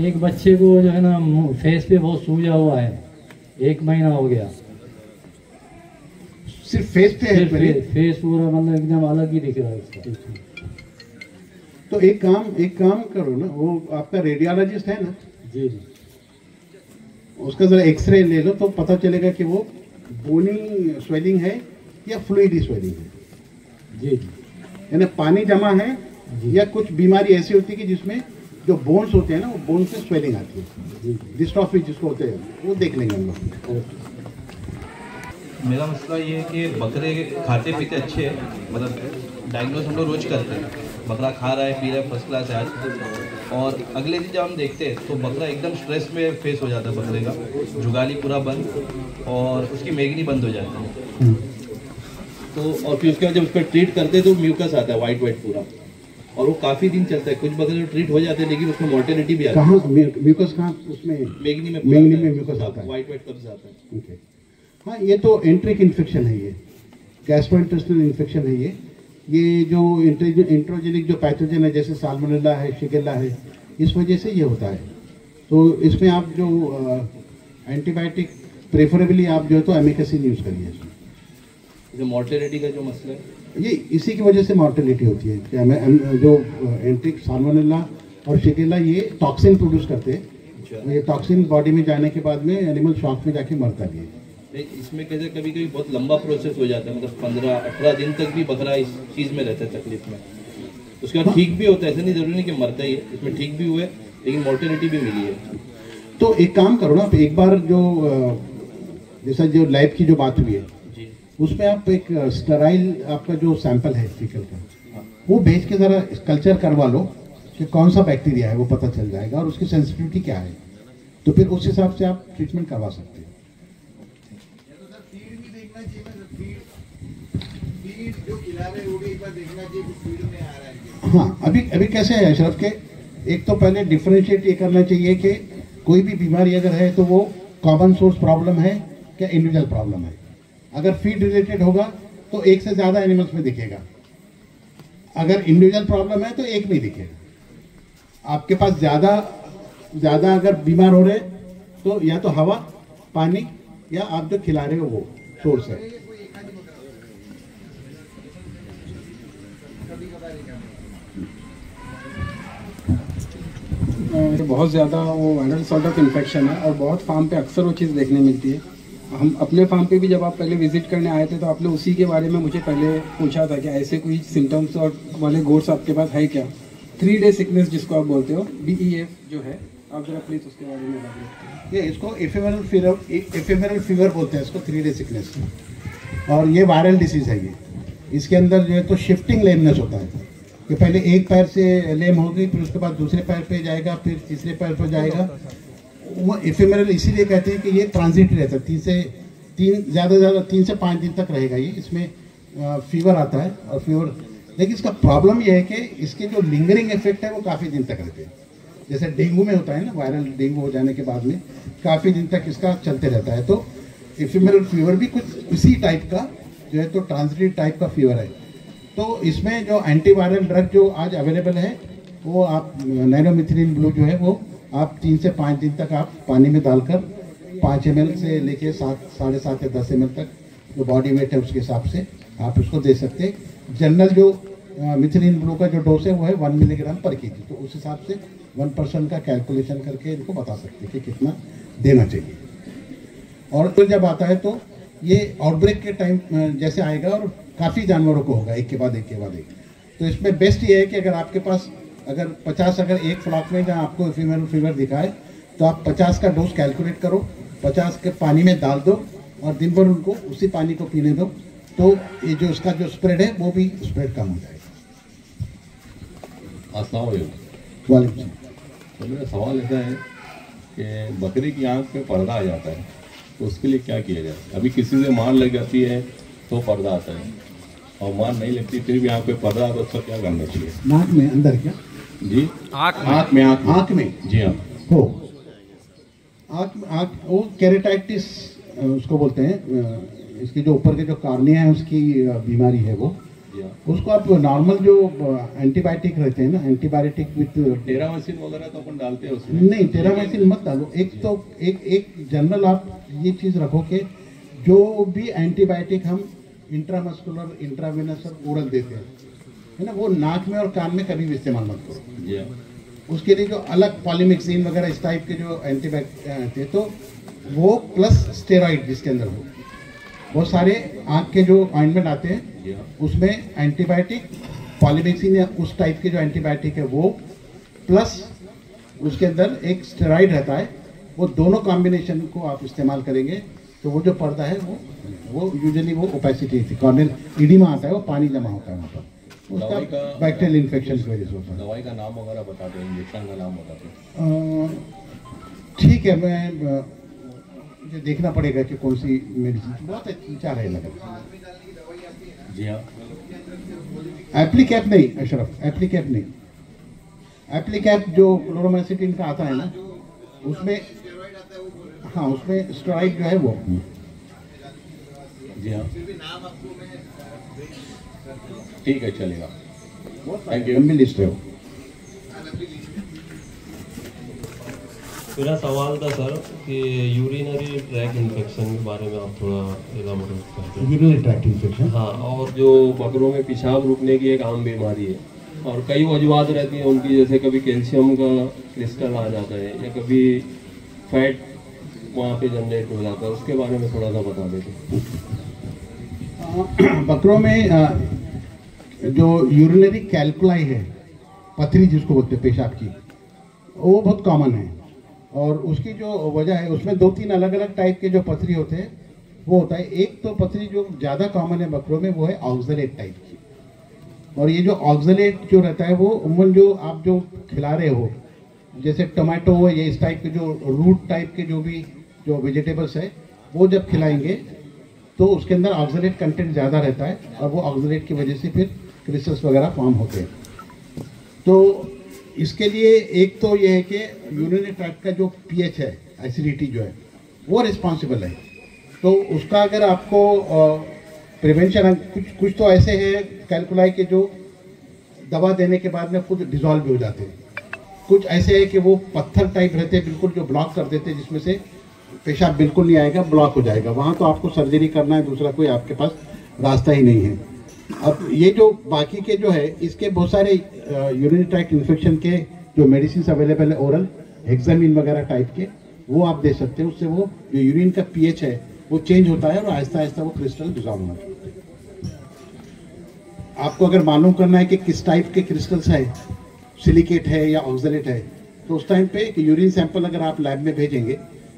एक बच्चे को जो है ना फेस पे बहुत सूजा हुआ है, 1 महीना हो गया। सिर्फ फेस पे है? फेस पूरा मतलब एकदम अलग ही दिख रहा है उसका। तो एक काम करो ना, वो आपका रेडियोलॉजिस्ट है ना? जी। उसका जरा एक्सरे ले लो तो पता चलेगा कि वो बोनी स्वेलिंग है या फ्लूइडी स्वेलिंग है। जी। यानी पानी जमा है या कुछ बीमारी ऐसी होती है कि जिसमें जो बोन्स होते हैं ना वो बोन से स्वेलिंग आती है, डिस्ट्रॉफी जिसको होते हैं, वो देख लेंगे हम लोग। मेरा मसला ये है कि बकरे खाते पीते अच्छे हैं, मतलब डायग्नोज हम लोग रोज़ करते हैं, बकरा खा रहा है पी रहा है फर्स्ट क्लास है आज। और अगले दिन जब हम देखते हैं तो बकरा एकदम स्ट्रेस में फेस हो जाता है, बकरे का जुगाली पूरा बंद और उसकी मैगनी बंद हो जाती है। तो और फिर उसके बाद जब उसको ट्रीट करते हैं तो म्यूकस आता है वाइट वाइट पूरा, और वो काफ़ी दिन चलता है। कुछ बकरे जो ट्रीट हो जाते हैं लेकिन उसमें मोर्टेलिटी भी आती है। कहाँ म्यूकस कहाँ उसमें? मेगनी में म्यूकस आता है, वाइट वाइट कब्ज आता है। ओके, हाँ ये तो एंट्रिक इन्फेक्शन है, ये गैस्ट्रोइंटेस्टाइनल इन्फेक्शन है। ये जो इंट्रोजेनिक जो पैथोजन है जैसे साल्मोनेला है, शिगेल्ला है, इस वजह से ये होता है। तो इसमें आप जो एंटीबायोटिक प्रेफरेबली आप जो है तो एमिकेसिन यूज़ करिए। जो मोर्टेलिटी का जो मसला है ये इसी की वजह से मॉर्टेलिटी होती है कि जो एंट्रिक साल्मोनेला और शिगेल्ला ये टॉक्सिन प्रोड्यूस करते हैं। ये टॉक्सिन बॉडी में जाने के बाद में एनिमल शॉक में जाके मरता भी है। इसमें कैसे कभी कभी बहुत लंबा प्रोसेस हो जाता है, मतलब 15-18 दिन तक भी बकरा इस चीज़ में रहता है तकलीफ में। उसके बाद ठीक भी होता है, ऐसा नहीं जरूरी नहीं कि मरता ही है, इसमें ठीक भी हुए लेकिन मोर्टेलिटी भी मिली है। तो एक काम करो ना, एक बार जो जैसा जो लैब की जो बात हुई है उसमें आप एक स्टेराइल आपका जो सैंपल है फीकल का वो भेज के ज़रा कल्चर करवा लो कि कौन सा बैक्टीरिया है, वो पता चल जाएगा और उसकी सेंसिटिविटी क्या है, तो फिर उस हिसाब से आप ट्रीटमेंट करवा सकते हैं। हाँ, अभी कैसे है अशरफ के, एक तो पहले डिफरेंशिएट ये करना चाहिए कि कोई भी बीमारी अगर है तो वो कॉमन सोर्स प्रॉब्लम है क्या इंडिविजुअल प्रॉब्लम है। अगर फीड रिलेटेड होगा तो एक से ज़्यादा एनिमल्स में दिखेगा, अगर इंडिविजुअल प्रॉब्लम है तो एक में दिखेगा। आपके पास ज़्यादा अगर बीमार हो रहे तो या तो हवा, पानी या आप जो खिला रहे हो वो सोर्स है। बहुत ज़्यादा वो वायरल सॉर्ट ऑफ इन्फेक्शन है और बहुत फार्म पे अक्सर वो चीज़ देखने मिलती है। हम अपने फार्म पे भी जब आप पहले विजिट करने आए थे तो आपने उसी के बारे में मुझे पहले पूछा था कि ऐसे कोई सिम्टम्स और वाले गोट्स आपके पास है क्या। 3 डे सिकनेस जिसको आप बोलते हो, BEF जो है, आप जरा प्लीज़ उसके बारे में बताइए। ये इसको एफेमेरल फीवर बोलते हैं इसको, 3 डे सिकनेस, और ये वायरल डिसीज़ है। ये इसके अंदर जो है तो शिफ्टिंग लेमनेस होता है कि पहले एक पैर से लेम होगी, फिर उसके बाद दूसरे पैर पे जाएगा, फिर तीसरे पैर पर जाएगा। वो एफेमेरल इसीलिए कहते हैं कि ये ट्रांजिटरी रहता है, 3 से 5 दिन तक रहेगा ये। इसमें फीवर आता है और फीवर, लेकिन इसका प्रॉब्लम ये है कि इसके जो लिंगरिंग इफेक्ट है वो काफ़ी दिन तक रहते हैं। जैसे डेंगू में होता है ना, वायरल डेंगू हो जाने के बाद में काफ़ी दिन तक इसका चलते रहता है। तो एफेमेरल फीवर भी कुछ इसी टाइप का जो है तो ट्रांजिटरी टाइप का फीवर है। तो इसमें जो एंटीवायरल ड्रग जो आज अवेलेबल है वो आप नाइट्रोमिथिलिन ब्लू जो है वो आप 3 से 5 दिन तक आप पानी में डालकर 5 ml से लेके 7.5 या 10 ml तक जो बॉडी वेट है उसके हिसाब से आप उसको दे सकते हैं। जनरल जो मिथिलिन ब्लू का जो डोज है वो है 1 मिलीग्राम पर केजी, तो उस हिसाब से 1% का कैलकुलेशन करके इनको बता सकते हैं कि कितना देना चाहिए। और फिर जब आता है तो ये आउटब्रेक के टाइम जैसे आएगा और काफ़ी जानवरों को होगा एक के बाद एक, तो इसमें बेस्ट ये है कि अगर आपके पास अगर 50 अगर एक फ्लॉक में जहाँ आपको एफेमेरल फीवर दिखाए तो आप 50 का डोज कैलकुलेट करो, 50 के पानी में डाल दो और दिन भर उनको उसी पानी को पीने दो, तो ये जो उसका जो स्प्रेड है वो भी स्प्रेड कम हो जाएगा। अस्सलाम वालेकुम। तो मेरा सवाल ऐसा है कि बकरी की आंख में पर्दा आ जाता है तो उसके लिए क्या किया जाए? अभी किसी से मार लग जाती है तो पर्दा आता है, और मार नहीं लगती फिर भी आंख पे पर्दा, तो उसका क्या करना चाहिए? नाक में अंदर क्या? जी आँख में जी हाँ हो, आँख वो केरेटाइटिस उसको बोलते हैं। इसके जो ऊपर के जो कार्निया है उसकी बीमारी है वो, उसको आप नॉर्मल जो एंटीबायोटिक रहते हैं ना, एंटीबायोटिक विथ टेरामाइसिन वगैरह तो अपन डालते हैं उसमें। नहीं, टेरामाइसिन मत डालो। एक तो एक जनरल आप ये चीज़ रखो कि जो भी एंटीबायोटिक हम इंट्रामस्कुलर, इंट्रावेनस और ओरल देते हैं है ना, वो नाक में और कान में कभी भी इस्तेमाल मत करो। उसके लिए जो अलग पॉलीमिक्सिन वगैरह इस टाइप के जो एंटीबायोटिक आते हैं तो वो प्लस स्टेरॉइड जिसके अंदर हो, बहुत सारे आँख के जो ऑइंटमेंट आते हैं उसमें एंटीबायोटिक, पॉलीमिक्सिन या उस टाइप के जो एंटीबायोटिक है वो, प्लस उसके अंदर एक स्टेरॉइड रहता है, वो दोनों कॉम्बिनेशन को आप इस्तेमाल करेंगे तो वो जो पर्दा है वो यूजुअली वो ओपेसिटी थी, कॉर्नियल इडिमा आता है, वो पानी जमा होता है वहाँ पर, उसका बैक्टीरियल इन्फेक्शन की वजह से होता है। दवाई का नाम वगैरह बताते हैं, इंजेक्शन का नाम बताते? ठीक है, मैं मुझे देखना पड़ेगा कि कौन सी मेडिसिन, बहुत अच्छा है लगा। जी हाँ। एप्लीकैप नहीं अशरफ, एप्लीकैप नहीं। एप्लीकैप जो क्लोरोमाइसिटिन का आता है ना, उसमें हाँ उसमें स्टेरॉइड जो है वो। जी हाँ ठीक है चलेगा। Thank you. लंबी लिस्ट है वो। मेरा सवाल था सर कि यूरिनरी ट्रैक इन्फेक्शन के बारे में आप थोड़ा एलाबोरेट करते हैं। यूरिनरी ट्रैक इन्फेक्शन, हाँ, और जो बकरों में पेशाब रुकने की एक आम बीमारी है और कई वजूहत रहती हैं उनकी, जैसे कभी कैल्शियम का क्रिस्टल आ जाता है या कभी फैट वहाँ पे जनरेट हो जाता है, उसके बारे में थोड़ा सा बता देते। बकरों में जो यूरिनरी कैल्कुलाई है, पथरी जिसको बोलते हैं पेशाब की, वो बहुत कॉमन है। और उसकी जो वजह है, उसमें 2-3 अलग अलग टाइप के जो पथरी होते हैं वो होता है। एक तो पथरी जो ज़्यादा कॉमन है बकरों में वो है ऑक्सलेट टाइप की। और ये जो ऑक्सलेट जो रहता है वो उम्मन जो आप जो खिला रहे हो, जैसे टमाटो है, ये इस टाइप के जो रूट टाइप के जो वेजिटेबल्स है, वो जब खिलाएंगे तो उसके अंदर ऑक्सलेट कंटेंट ज़्यादा रहता है और वो ऑक्सलेट की वजह से फिर क्रिस्टल्स वगैरह फॉर्म होते हैं। तो इसके लिए एक तो ये है कि यूरिनरी ट्रैक्ट का जो पीएच है, एसिडिटी जो है, वो रिस्पॉन्सिबल है। तो उसका अगर आपको प्रिवेंशन, कुछ तो ऐसे हैं कैल्कुलाई के जो दवा देने के बाद में खुद डिजॉल्व भी हो जाते हैं। कुछ ऐसे है कि वो पत्थर टाइप रहते हैं बिल्कुल, जो ब्लॉक कर देते हैं, जिसमें से पेशाब बिल्कुल नहीं आएगा, ब्लॉक हो जाएगा। वहाँ तो आपको सर्जरी करना है, दूसरा कोई आपके पास रास्ता ही नहीं है। अब ये जो बाकी के जो है, इसके बहुत सारे यूरिनरी ट्रैक्ट इन्फेक्शन के जो मेडिसिन अवेलेबल है, ओरल हेक्सामिन वगैरह टाइप के, वो आप दे सकते हैं। उससे वो जो यूरिन का पीएच है वो चेंज होता है और आहिस्ता आहिस्ता वो क्रिस्टल डिजॉल्व होना शुरू होते हैं। आपको अगर मालूम करना है कि किस टाइप के क्रिस्टल्स है, सिलिकेट है या ऑक्सलेट है, तो उस टाइम पे यूरिन सैंपल अगर आप लैब में भेजेंगे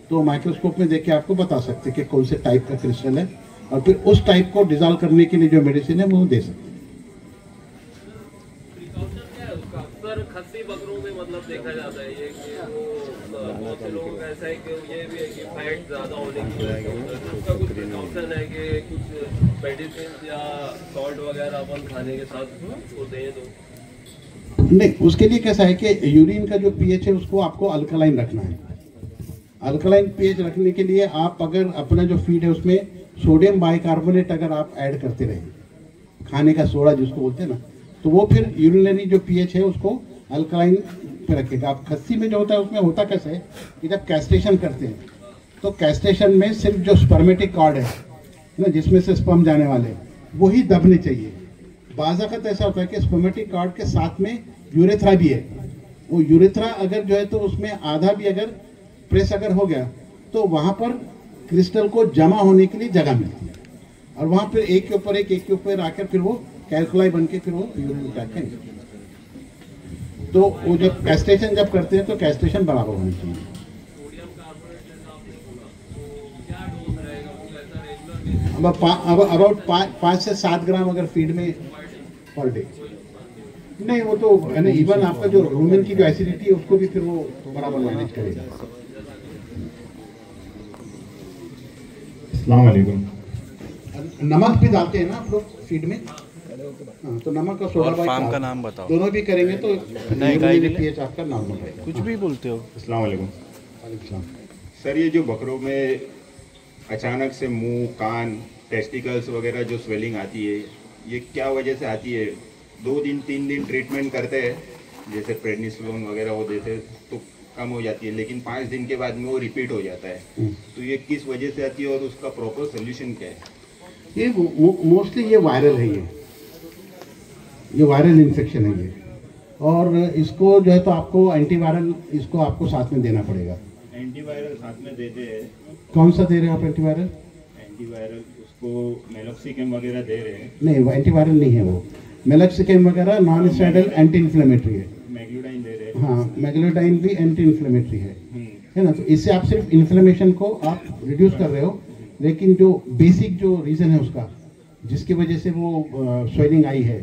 तो माइक्रोस्कोप में देख के आपको बता सकते हैं कि कौन से टाइप का क्रिस्टल है, और फिर उस टाइप को डिजॉल्व करने के लिए जो मेडिसिन है वो दे सकते हैं। अक्सर खस्सी बकरों में मतलब देखा जाता है ये कि बहुत से लोगों का ऐसा है कि ये भी है कि फैट ज़्यादा होने की वजह से उसका कुछ प्रिकॉशन है कि कुछ मेडिसिन या सॉल्ट वगैरह अपन खाने के साथ वो दें तो नहीं, उसके लिए कैसा है कि यूरिन का जो पीएच है उसको आपको अल्कलाइन रखना है। अल्कलाइन पीएच रखने के लिए आप अगर अपना जो फीड है उसमें सोडियम बाइकार्बोनेट अगर आप ऐड करते रहे, खाने का सोडा जिसको बोलते हैं ना, तो वो फिर यूरिनरी जो पीएच है उसको अल्कलाइन पे रखेगा। आप खस्सी में जो होता है उसमें होता कैसे है कि जब कैस्ट्रेशन करते हैं तो कैस्ट्रेशन में सिर्फ जो स्पर्मेटिक कॉर्ड है ना, जिसमें से स्पर्म जाने वाले, वही दबने चाहिए। बाज़ाक़त ऐसा होता है कि स्पर्मेटिक कॉर्ड के साथ में यूरेथ्रा भी है। वो यूरेथ्रा अगर जो है तो उसमें आधा भी अगर प्रेस अगर हो गया तो वहाँ पर क्रिस्टल को जमा होने के लिए जगह मिलती है, और वहाँ फिर एक के ऊपर आकर फिर वो कैल्कुलाई बन के फिर वो यूरिन ट्रैक्ट का इन्फेक्शन। तो वो जब कैस्ट्रेशन जब करते हैं तो कैस्ट्रेशन बराबर होनी चाहिए। अब अबाउट 5 से 7 ग्राम अगर फीड में पर डे। नहीं, वो तो है ना, इवन आपका जो रूमेन की जो एसिडिटी है उसको भी फिर वो बराबर मैनेज करेगा। अस्सलाम वालेकुम। नमक भी डालते हैं ना आप लोग फीड में? हाँ, तो नमक और सोडा फार्म का नाम बताओ। दोनों भी करेंगे तो नहीं, पीएच आपका नॉर्मल रहेगा। कुछ भी बोलते हो। अस्सलाम वालेकुम। सर, ये जो बकरों में अचानक से मुंह, कान, टेस्टिकल्स वगैरह जो स्वेलिंग आती है, ये क्या वजह से आती है? 2 दिन 3 दिन ट्रीटमेंट करते हैं, जैसे प्रेडनिसोलोन वगैरह वो देते हैं तो कम हो जाती है, लेकिन 5 दिन के बाद में वो रिपीट हो जाता है। तो ये किस वजह से आती है और उसका प्रॉपर सोल्यूशन क्या है? ये मोस्टली ये वायरल है, ये वायरल इन्फेक्शन है ये, और इसको जो है तो आपको एंटीवायरल इसको आपको साथ में देना पड़ेगा। एंटीवायरल साथ में देते हैं। कौन सा दे रहे हैं आप एंटीवायरल? एंटीवायरल उसको मेलोक्सिकम वगैरह दे रहे हैं। नहीं, वो एंटीवायरल नहीं है, वो मेलोक्सिकम वगैरह नॉन स्टेरॉइडल एंटी इन्फ्लेमेटरी है। मैग्लूडाइन दे रहे हैं। हाँ, मैग्लूडाइन भी एंटी इन्फ्लेमेटरी है ना। तो इससे आप सिर्फ इन्फ्लेमेशन को आप रिड्यूस कर रहे हो, लेकिन जो बेसिक जो रीज़न है उसका, जिसकी वजह से वो स्वेलिंग आई है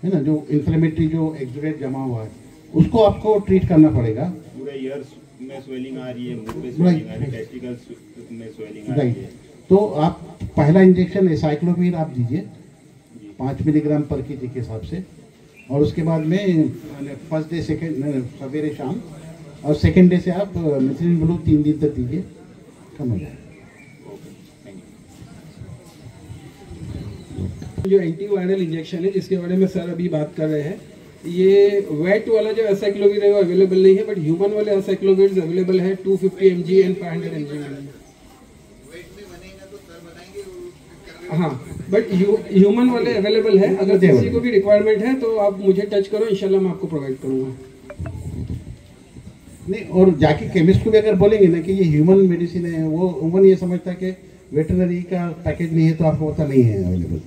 ना, जो इन्फ्लेमेटरी जो एक्सुडेट जमा हुआ है, उसको आपको ट्रीट करना पड़ेगा। पूरे ईयर्स में स्वेलिंग आ रही है, मुंह पे स्वेलिंग आ रही है, टेस्टिकल्स में स्वेलिंग आ रही है। तो आप पहला इंजेक्शन एसाइक्लोवीर आप दीजिए, 5 मिलीग्राम पर केजी के हिसाब से, और उसके बाद में फर्स्ट डे सेकेंड सवेरे शाम, और सेकेंड डे से आप मिथिलिन ब्लू 3 दिन तक दीजिए, कम हो जाए। जो एंटीवायरल इंजेक्शन है जिसके बारे में सर अभी बात कर रहे हैं, ये वेट वाला जो एसाइक्लोविर है वो अवेलेबल नहीं है, बट ह्यूमन वाले एसाइक्लोविर अवेलेबल है 250 mg एंड 500 mg में। हाँ, बट ह्यूमन वाले अवेलेबल है। अगर किसी को भी रिक्वायरमेंट है तो आप मुझे टच करो, इंशाल्लाह मैं आपको प्रोवाइड करूँगा। नहीं, और जाके केमिस्ट को भी अगर बोलेंगे ना कि ये ह्यूमन मेडिसिन है, वो उमन ये समझता है कि वेटरनरी का पैकेज नहीं है तो आपको पता नहीं है अवेलेबल।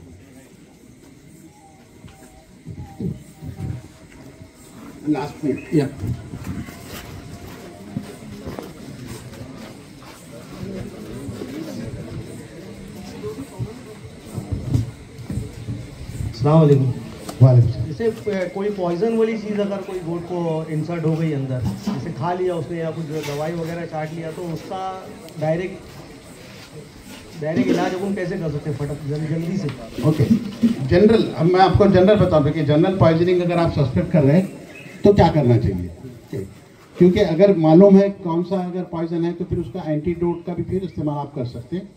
लास्ट में या जैसे कोई पॉइजन वाली चीज़ अगर कोई गोट को इंसर्ट हो गई अंदर, जैसे खा लिया उसने या कुछ दवाई वगैरह चाट लिया, तो उसका डायरेक्ट इलाज अपन कैसे कर सकते हैं फटक जल्दी से? ओके, जनरल, अब मैं आपको जनरल बता दूं कि जनरल पॉइजनिंग अगर आप सस्पेक्ट कर रहे हैं तो क्या करना चाहिए, क्योंकि अगर मालूम है कौन सा अगर पॉइजन है तो फिर उसका एंटीडोट का भी फिर इस्तेमाल आप कर सकते हैं।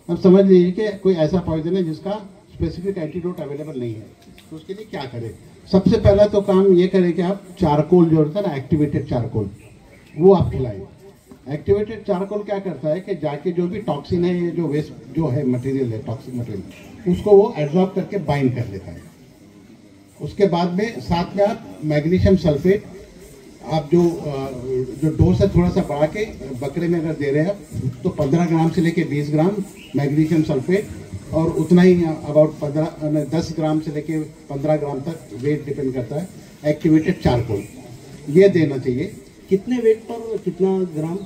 अब समझ लीजिए कि कोई ऐसा पॉइजन है जिसका स्पेसिफिक एंटीडोट अवेलेबल नहीं है, तो उसके लिए क्या करें? सबसे पहला तो काम ये करें कि आप चारकोल जो होता है ना, एक्टिवेटेड चारकोल, वो आप खिलाएं। एक्टिवेटेड चारकोल क्या करता है कि जाके जो भी टॉक्सिन है, ये जो वेस्ट जो है मटेरियल है, टॉक्सिक मटेरियल, उसको वो एब्जॉर्ब करके बाइंड कर लेता है। उसके बाद में साथ में आप मैग्नीशियम सल्फेट, आप जो डोज है थोड़ा सा बढ़ा के बकरे में अगर दे रहे हैं तो 15 ग्राम से लेके 20 ग्राम मैग्नीशियम सल्फेट, और उतना ही अबाउट 10 ग्राम से लेके 15 ग्राम तक, वेट डिपेंड करता है, एक्टिवेटेड चारकोल, ये देना चाहिए। कितने वेट पर कितना ग्राम?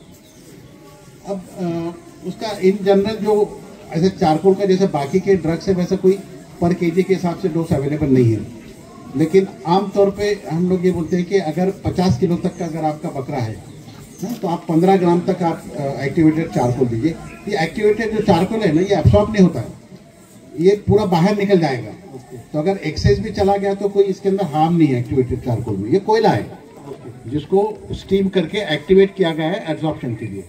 अब उसका इन जनरल जो ऐसे चारकोल का जैसे बाकी के ड्रग्स है वैसे कोई पर केजी के हिसाब से डोज अवेलेबल नहीं है, लेकिन आमतौर पे हम लोग ये बोलते हैं कि अगर 50 किलो तक का अगर आपका बकरा है तो आप 15 ग्राम तक आप एक्टिवेटेड चारकोल दीजिए। ये एक्टिवेटेड जो चारकोल है ना, ये एब्सॉर्ब नहीं होता है, ये पूरा बाहर निकल जाएगा। तो अगर एक्सेस भी चला गया तो कोई इसके अंदर हार्म नहीं है एक्टिवेटेड चारकोल में। ये कोयला है जिसको स्टीम करके एक्टिवेट किया गया है एब्जॉर्प्शन के लिए,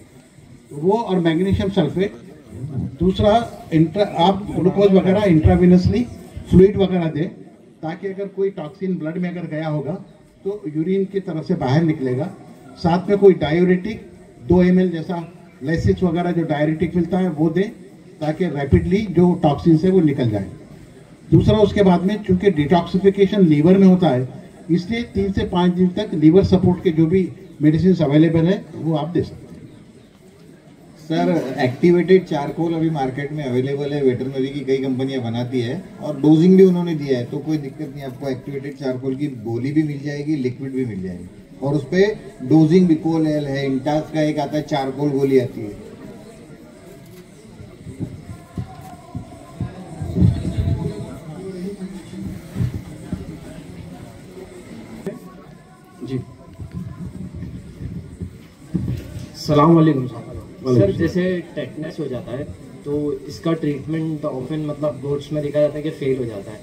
वो, और मैग्नीशियम सल्फेट। दूसरा, आप ग्लूकोज वगैरह इंट्रावेनसली फ्लूइड वगैरह दें, ताकि अगर कोई टॉक्सिन ब्लड में अगर गया होगा तो यूरिन की तरफ से बाहर निकलेगा। साथ में कोई डायूरेटिक 2 ml जैसा लेसिस वगैरह जो डायूरेटिक मिलता है वो दें, ताकि रैपिडली जो टॉक्सिन है वो निकल जाए। दूसरा, उसके बाद में चूंकि डिटॉक्सिफिकेशन लीवर में होता है, इसलिए 3 से 5 दिन तक लीवर सपोर्ट के जो भी मेडिसिन अवेलेबल है वो आप दे सकते हैं। सर, एक्टिवेटेड चारकोल अभी मार्केट में अवेलेबल है, वेटरनरी की कई कंपनियां बनाती है और डोजिंग भी उन्होंने दिया है, तो कोई दिक्कत नहीं, आपको एक्टिवेटेड चारकोल की गोली भी मिल जाएगी, लिक्विड भी मिल जाएगी, और उस पर डोजिंग बिकोल एल है, इंटास का एक आता है चारकोल गोली आती है। जी, सलाम वालेकुम सर। जैसे टेटनस हो जाता है तो इसका ट्रीटमेंट ऑफन मतलब गोट्स में देखा जाता है कि फेल हो जाता है,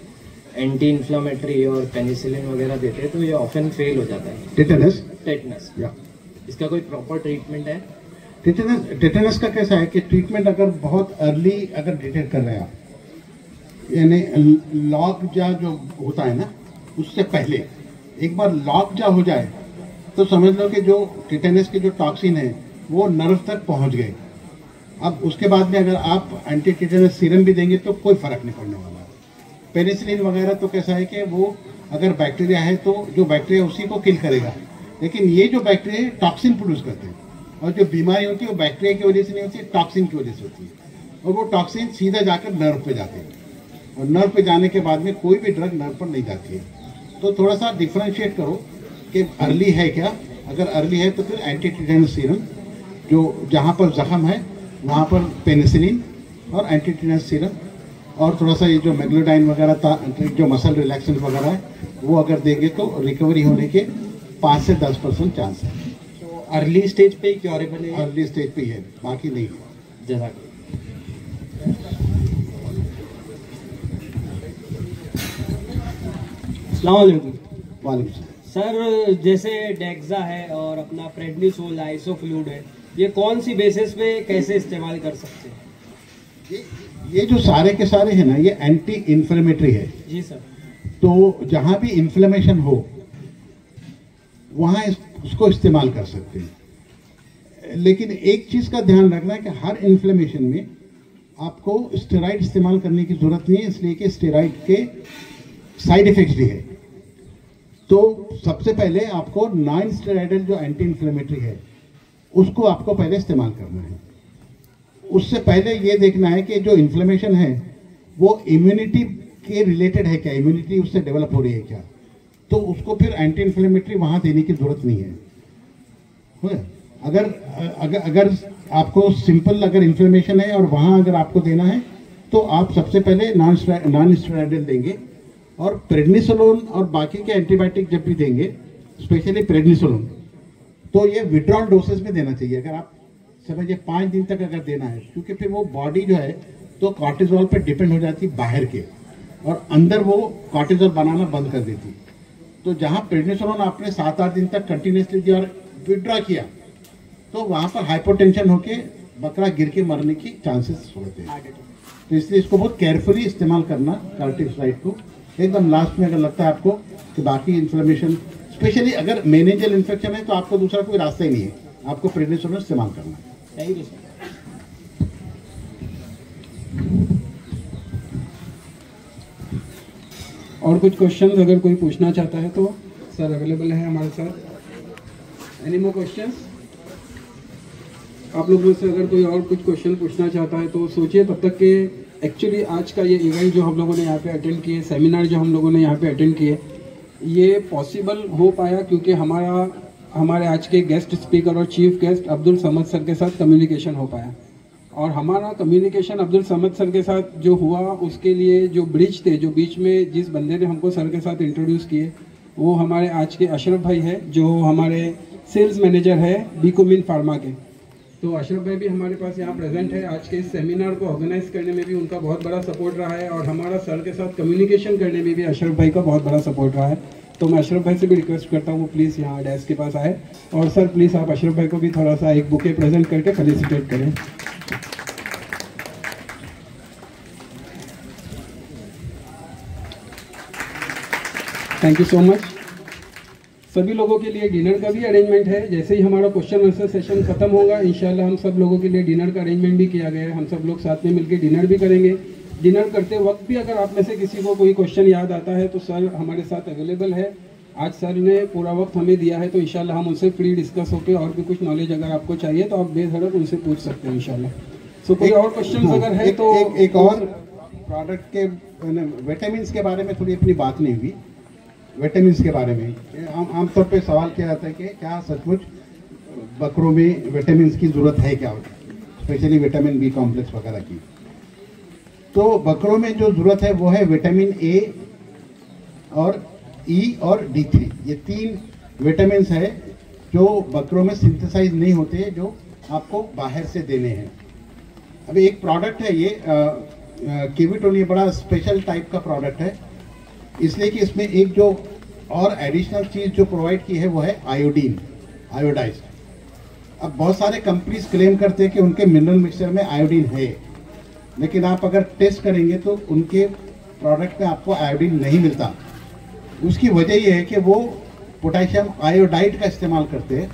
एंटी इन्फ्लामेटरी और पेनिसिलिन वगैरह देते हैं तो ये ऑफन फेल हो जाता है। टेटनस या इसका कोई प्रॉपर ट्रीटमेंट है? टेटनस का कैसा है कि ट्रीटमेंट अगर बहुत अर्ली अगर डिटेक्ट कर रहे हैं आप, यानी लॉक जा जो होता है ना, उससे पहले एक बार लॉक जा हो जाए तो समझ लो कि जो टेटनस के जो टॉक्सिन है वो नर्व तक पहुंच गए। अब उसके बाद में अगर आप एंटी टेटनस सीरम भी देंगे तो कोई फर्क नहीं पड़ने वाला है। पेनिसिलिन वगैरह तो कैसा है कि वो अगर बैक्टीरिया है तो जो बैक्टीरिया उसी को किल करेगा, लेकिन ये जो बैक्टीरिया टॉक्सिन प्रोड्यूस करते हैं, और जो बीमारी होती है वो बैक्टीरिया की वजह से नहीं होती, टॉक्सिन की वजह से होती है, और वो टॉक्सिन सीधा जाकर नर्व पे जाते हैं, और नर्व पे जाने के बाद में कोई भी ड्रग नर्व पर नहीं जाती है। तो थोड़ा सा डिफ्रेंशिएट करो कि अर्ली है क्या, अगर अर्ली है तो फिर एंटी टेटनस सीरम, जो जहाँ पर जख्म है वहाँ पर पेनिसिलिन और एंटी टेटनस सीरम, और थोड़ा सा ये जो मेग्लोडाइन वगैरह जो मसल रिलैक्सेंट वगैरह है वो अगर देंगे तो रिकवरी होने के 5 से 10% चांस है। तो अर्ली स्टेज पे क्योरेबल है? अर्ली स्टेज पे ही है, बाकी नहीं है। जज़ाकल्लाह। अस्सलाम वालेकुम। वालेकुम सर, जैसे डेक्सा है और अपना प्रेडनिसोल आइसोफ्लूइड है, ये कौन सी बेसिस पे कैसे इस्तेमाल कर सकते हैं? ये जो सारे के सारे हैं ना, ये एंटी इन्फ्लेमेटरी है। जी सर। तो जहाँ भी इन्फ्लेमेशन हो वहाँ उसको इस्तेमाल कर सकते हैं। लेकिन एक चीज़ का ध्यान रखना है कि हर इन्फ्लेमेशन में आपको स्टेरॉइड इस्तेमाल करने की ज़रूरत नहीं है, इसलिए कि स्टेरॉइड के साइड इफ़ेक्ट्स भी है। तो सबसे पहले आपको नॉन स्टेरॉइडल जो एंटी इन्फ्लेमेटरी है उसको आपको पहले इस्तेमाल करना है। उससे पहले ये देखना है कि जो इन्फ्लेमेशन है वो इम्यूनिटी के रिलेटेड है क्या, इम्यूनिटी उससे डेवलप हो रही है क्या, तो उसको फिर एंटी इन्फ्लेमेटरी वहाँ देने की ज़रूरत नहीं है। अगर आपको सिंपल अगर इन्फ्लेमेशन है और वहाँ अगर आपको देना है तो आप सबसे पहले नॉन स्टेरॉइडल देंगे, और प्रेडनिसोलोन और बाकी के एंटीबायोटिक जब भी देंगे, स्पेशली प्रेडनिसोलोन, तो ये विड्रॉल डोसेज में देना चाहिए। अगर आप समझिए 5 दिन तक अगर देना है, क्योंकि फिर वो बॉडी जो है तो कॉर्टिजोल पे डिपेंड हो जाती है बाहर के, और अंदर वो कॉर्टिजोल बनाना बंद कर देती। तो जहाँ प्रेडनिसोलोन आपने 7-8 दिन तक कंटिन्यूसली दिया और विड्रॉ किया, तो वहाँ पर हाइपोटेंशन होके बकरा गिर के मरने की चांसेस होते हैं। तो इसलिए इसको बहुत केयरफुली इस्तेमाल करना, कार्टिसाइड को। एकदम लास्ट में अगर लगता है आपको कि बाकी इन्फ्लेमेशन, स्पेशली अगर मेनिंजियल इन्फेक्शन है, तो आपको दूसरा कोई रास्ता ही नहीं है, आपको प्रेडनिसोलोन इस्तेमाल करना है। Thank you sir. और कुछ क्वेश्चंस अगर कोई पूछना चाहता है तो सर अवेलेबल है हमारे साथ। Any more questions? आप लोगों में से अगर कोई और कुछ क्वेश्चन पूछना चाहता है तो सोचिए तब तक कि एक्चुअली आज का ये इवेंट जो हम लोगों ने यहाँ पे अटेंड किए, सेमिनार जो हम लोगों ने यहाँ पे अटेंड किए, ये पॉसिबल हो पाया क्योंकि हमारे आज के गेस्ट स्पीकर और chief guest Abdul Samad sir के साथ कम्युनिकेशन हो पाया। और हमारा कम्युनिकेशन अब्दुल समद सर के साथ जो हुआ, उसके लिए जो ब्रिज थे, जो बीच में जिस बंदे ने हमको सर के साथ इंट्रोड्यूस किए, वो हमारे आज के अशरफ भाई है, जो हमारे सेल्स मैनेजर है बीकोमिन फार्मा के। तो अशरफ भाई भी हमारे पास यहाँ प्रेजेंट है। आज के इस सेमिनार को ऑर्गेनाइज करने में भी उनका बहुत बड़ा सपोर्ट रहा है, और हमारा सर के साथ कम्युनिकेशन करने में भी अशरफ भाई का बहुत बड़ा सपोर्ट रहा है। तो मैं अशरफ भाई से भी रिक्वेस्ट करता हूँ वो प्लीज़ यहाँ डेस्क के पास आए, और सर प्लीज़ आप अशरफ भाई को भी थोड़ा सा एक बुके प्रेजेंट करके फेलिसिटेट करें। Thank you so much. सभी लोगों के लिए डिनर का भी अरेंजमेंट है। जैसे ही हमारा क्वेश्चन आंसर सेशन खत्म होगा, इंशाल्लाह हम सब लोगों के लिए डिनर का अरेंजमेंट भी किया गया है। हम सब लोग साथ में मिलकर डिनर भी करेंगे। डिनर करते वक्त भी अगर आप में से किसी को कोई क्वेश्चन याद आता है तो सर हमारे साथ अवेलेबल है। आज सर ने पूरा वक्त हमें दिया है, तो इंशाल्लाह हम उनसे फ्री डिस्कस होकर और भी कुछ नॉलेज अगर आपको चाहिए तो आप बेधड़क उनसे पूछ सकते हैं इंशाल्लाह। सो कोई और क्वेश्चन अगर है तो एक और प्रोडक्ट के विटामिन के बारे में थोड़ी अपनी बात नहीं हुई। विटामिन के बारे में आमतौर पे सवाल किया जाता है कि क्या सचमुच बकरों में विटामिन की ज़रूरत है क्या, स्पेशली विटामिन बी कॉम्प्लेक्स वगैरह की। तो बकरों में जो ज़रूरत है वो है विटामिन ए और ई और D3। ये 3 विटामिन है जो बकरों में सिंथेसाइज नहीं होते, जो आपको बाहर से देने हैं। अभी एक प्रोडक्ट है ये केविटोन, ये बड़ा स्पेशल टाइप का प्रोडक्ट है, इसलिए कि इसमें एक जो और एडिशनल चीज़ जो प्रोवाइड की है वो है आयोडीन, आयोडाइज। अब बहुत सारे कंपनीज क्लेम करते हैं कि उनके मिनरल मिक्सचर में आयोडीन है, लेकिन आप अगर टेस्ट करेंगे तो उनके प्रोडक्ट में आपको आयोडीन नहीं मिलता। उसकी वजह यह है कि वो पोटेशियम आयोडाइड का इस्तेमाल करते हैं,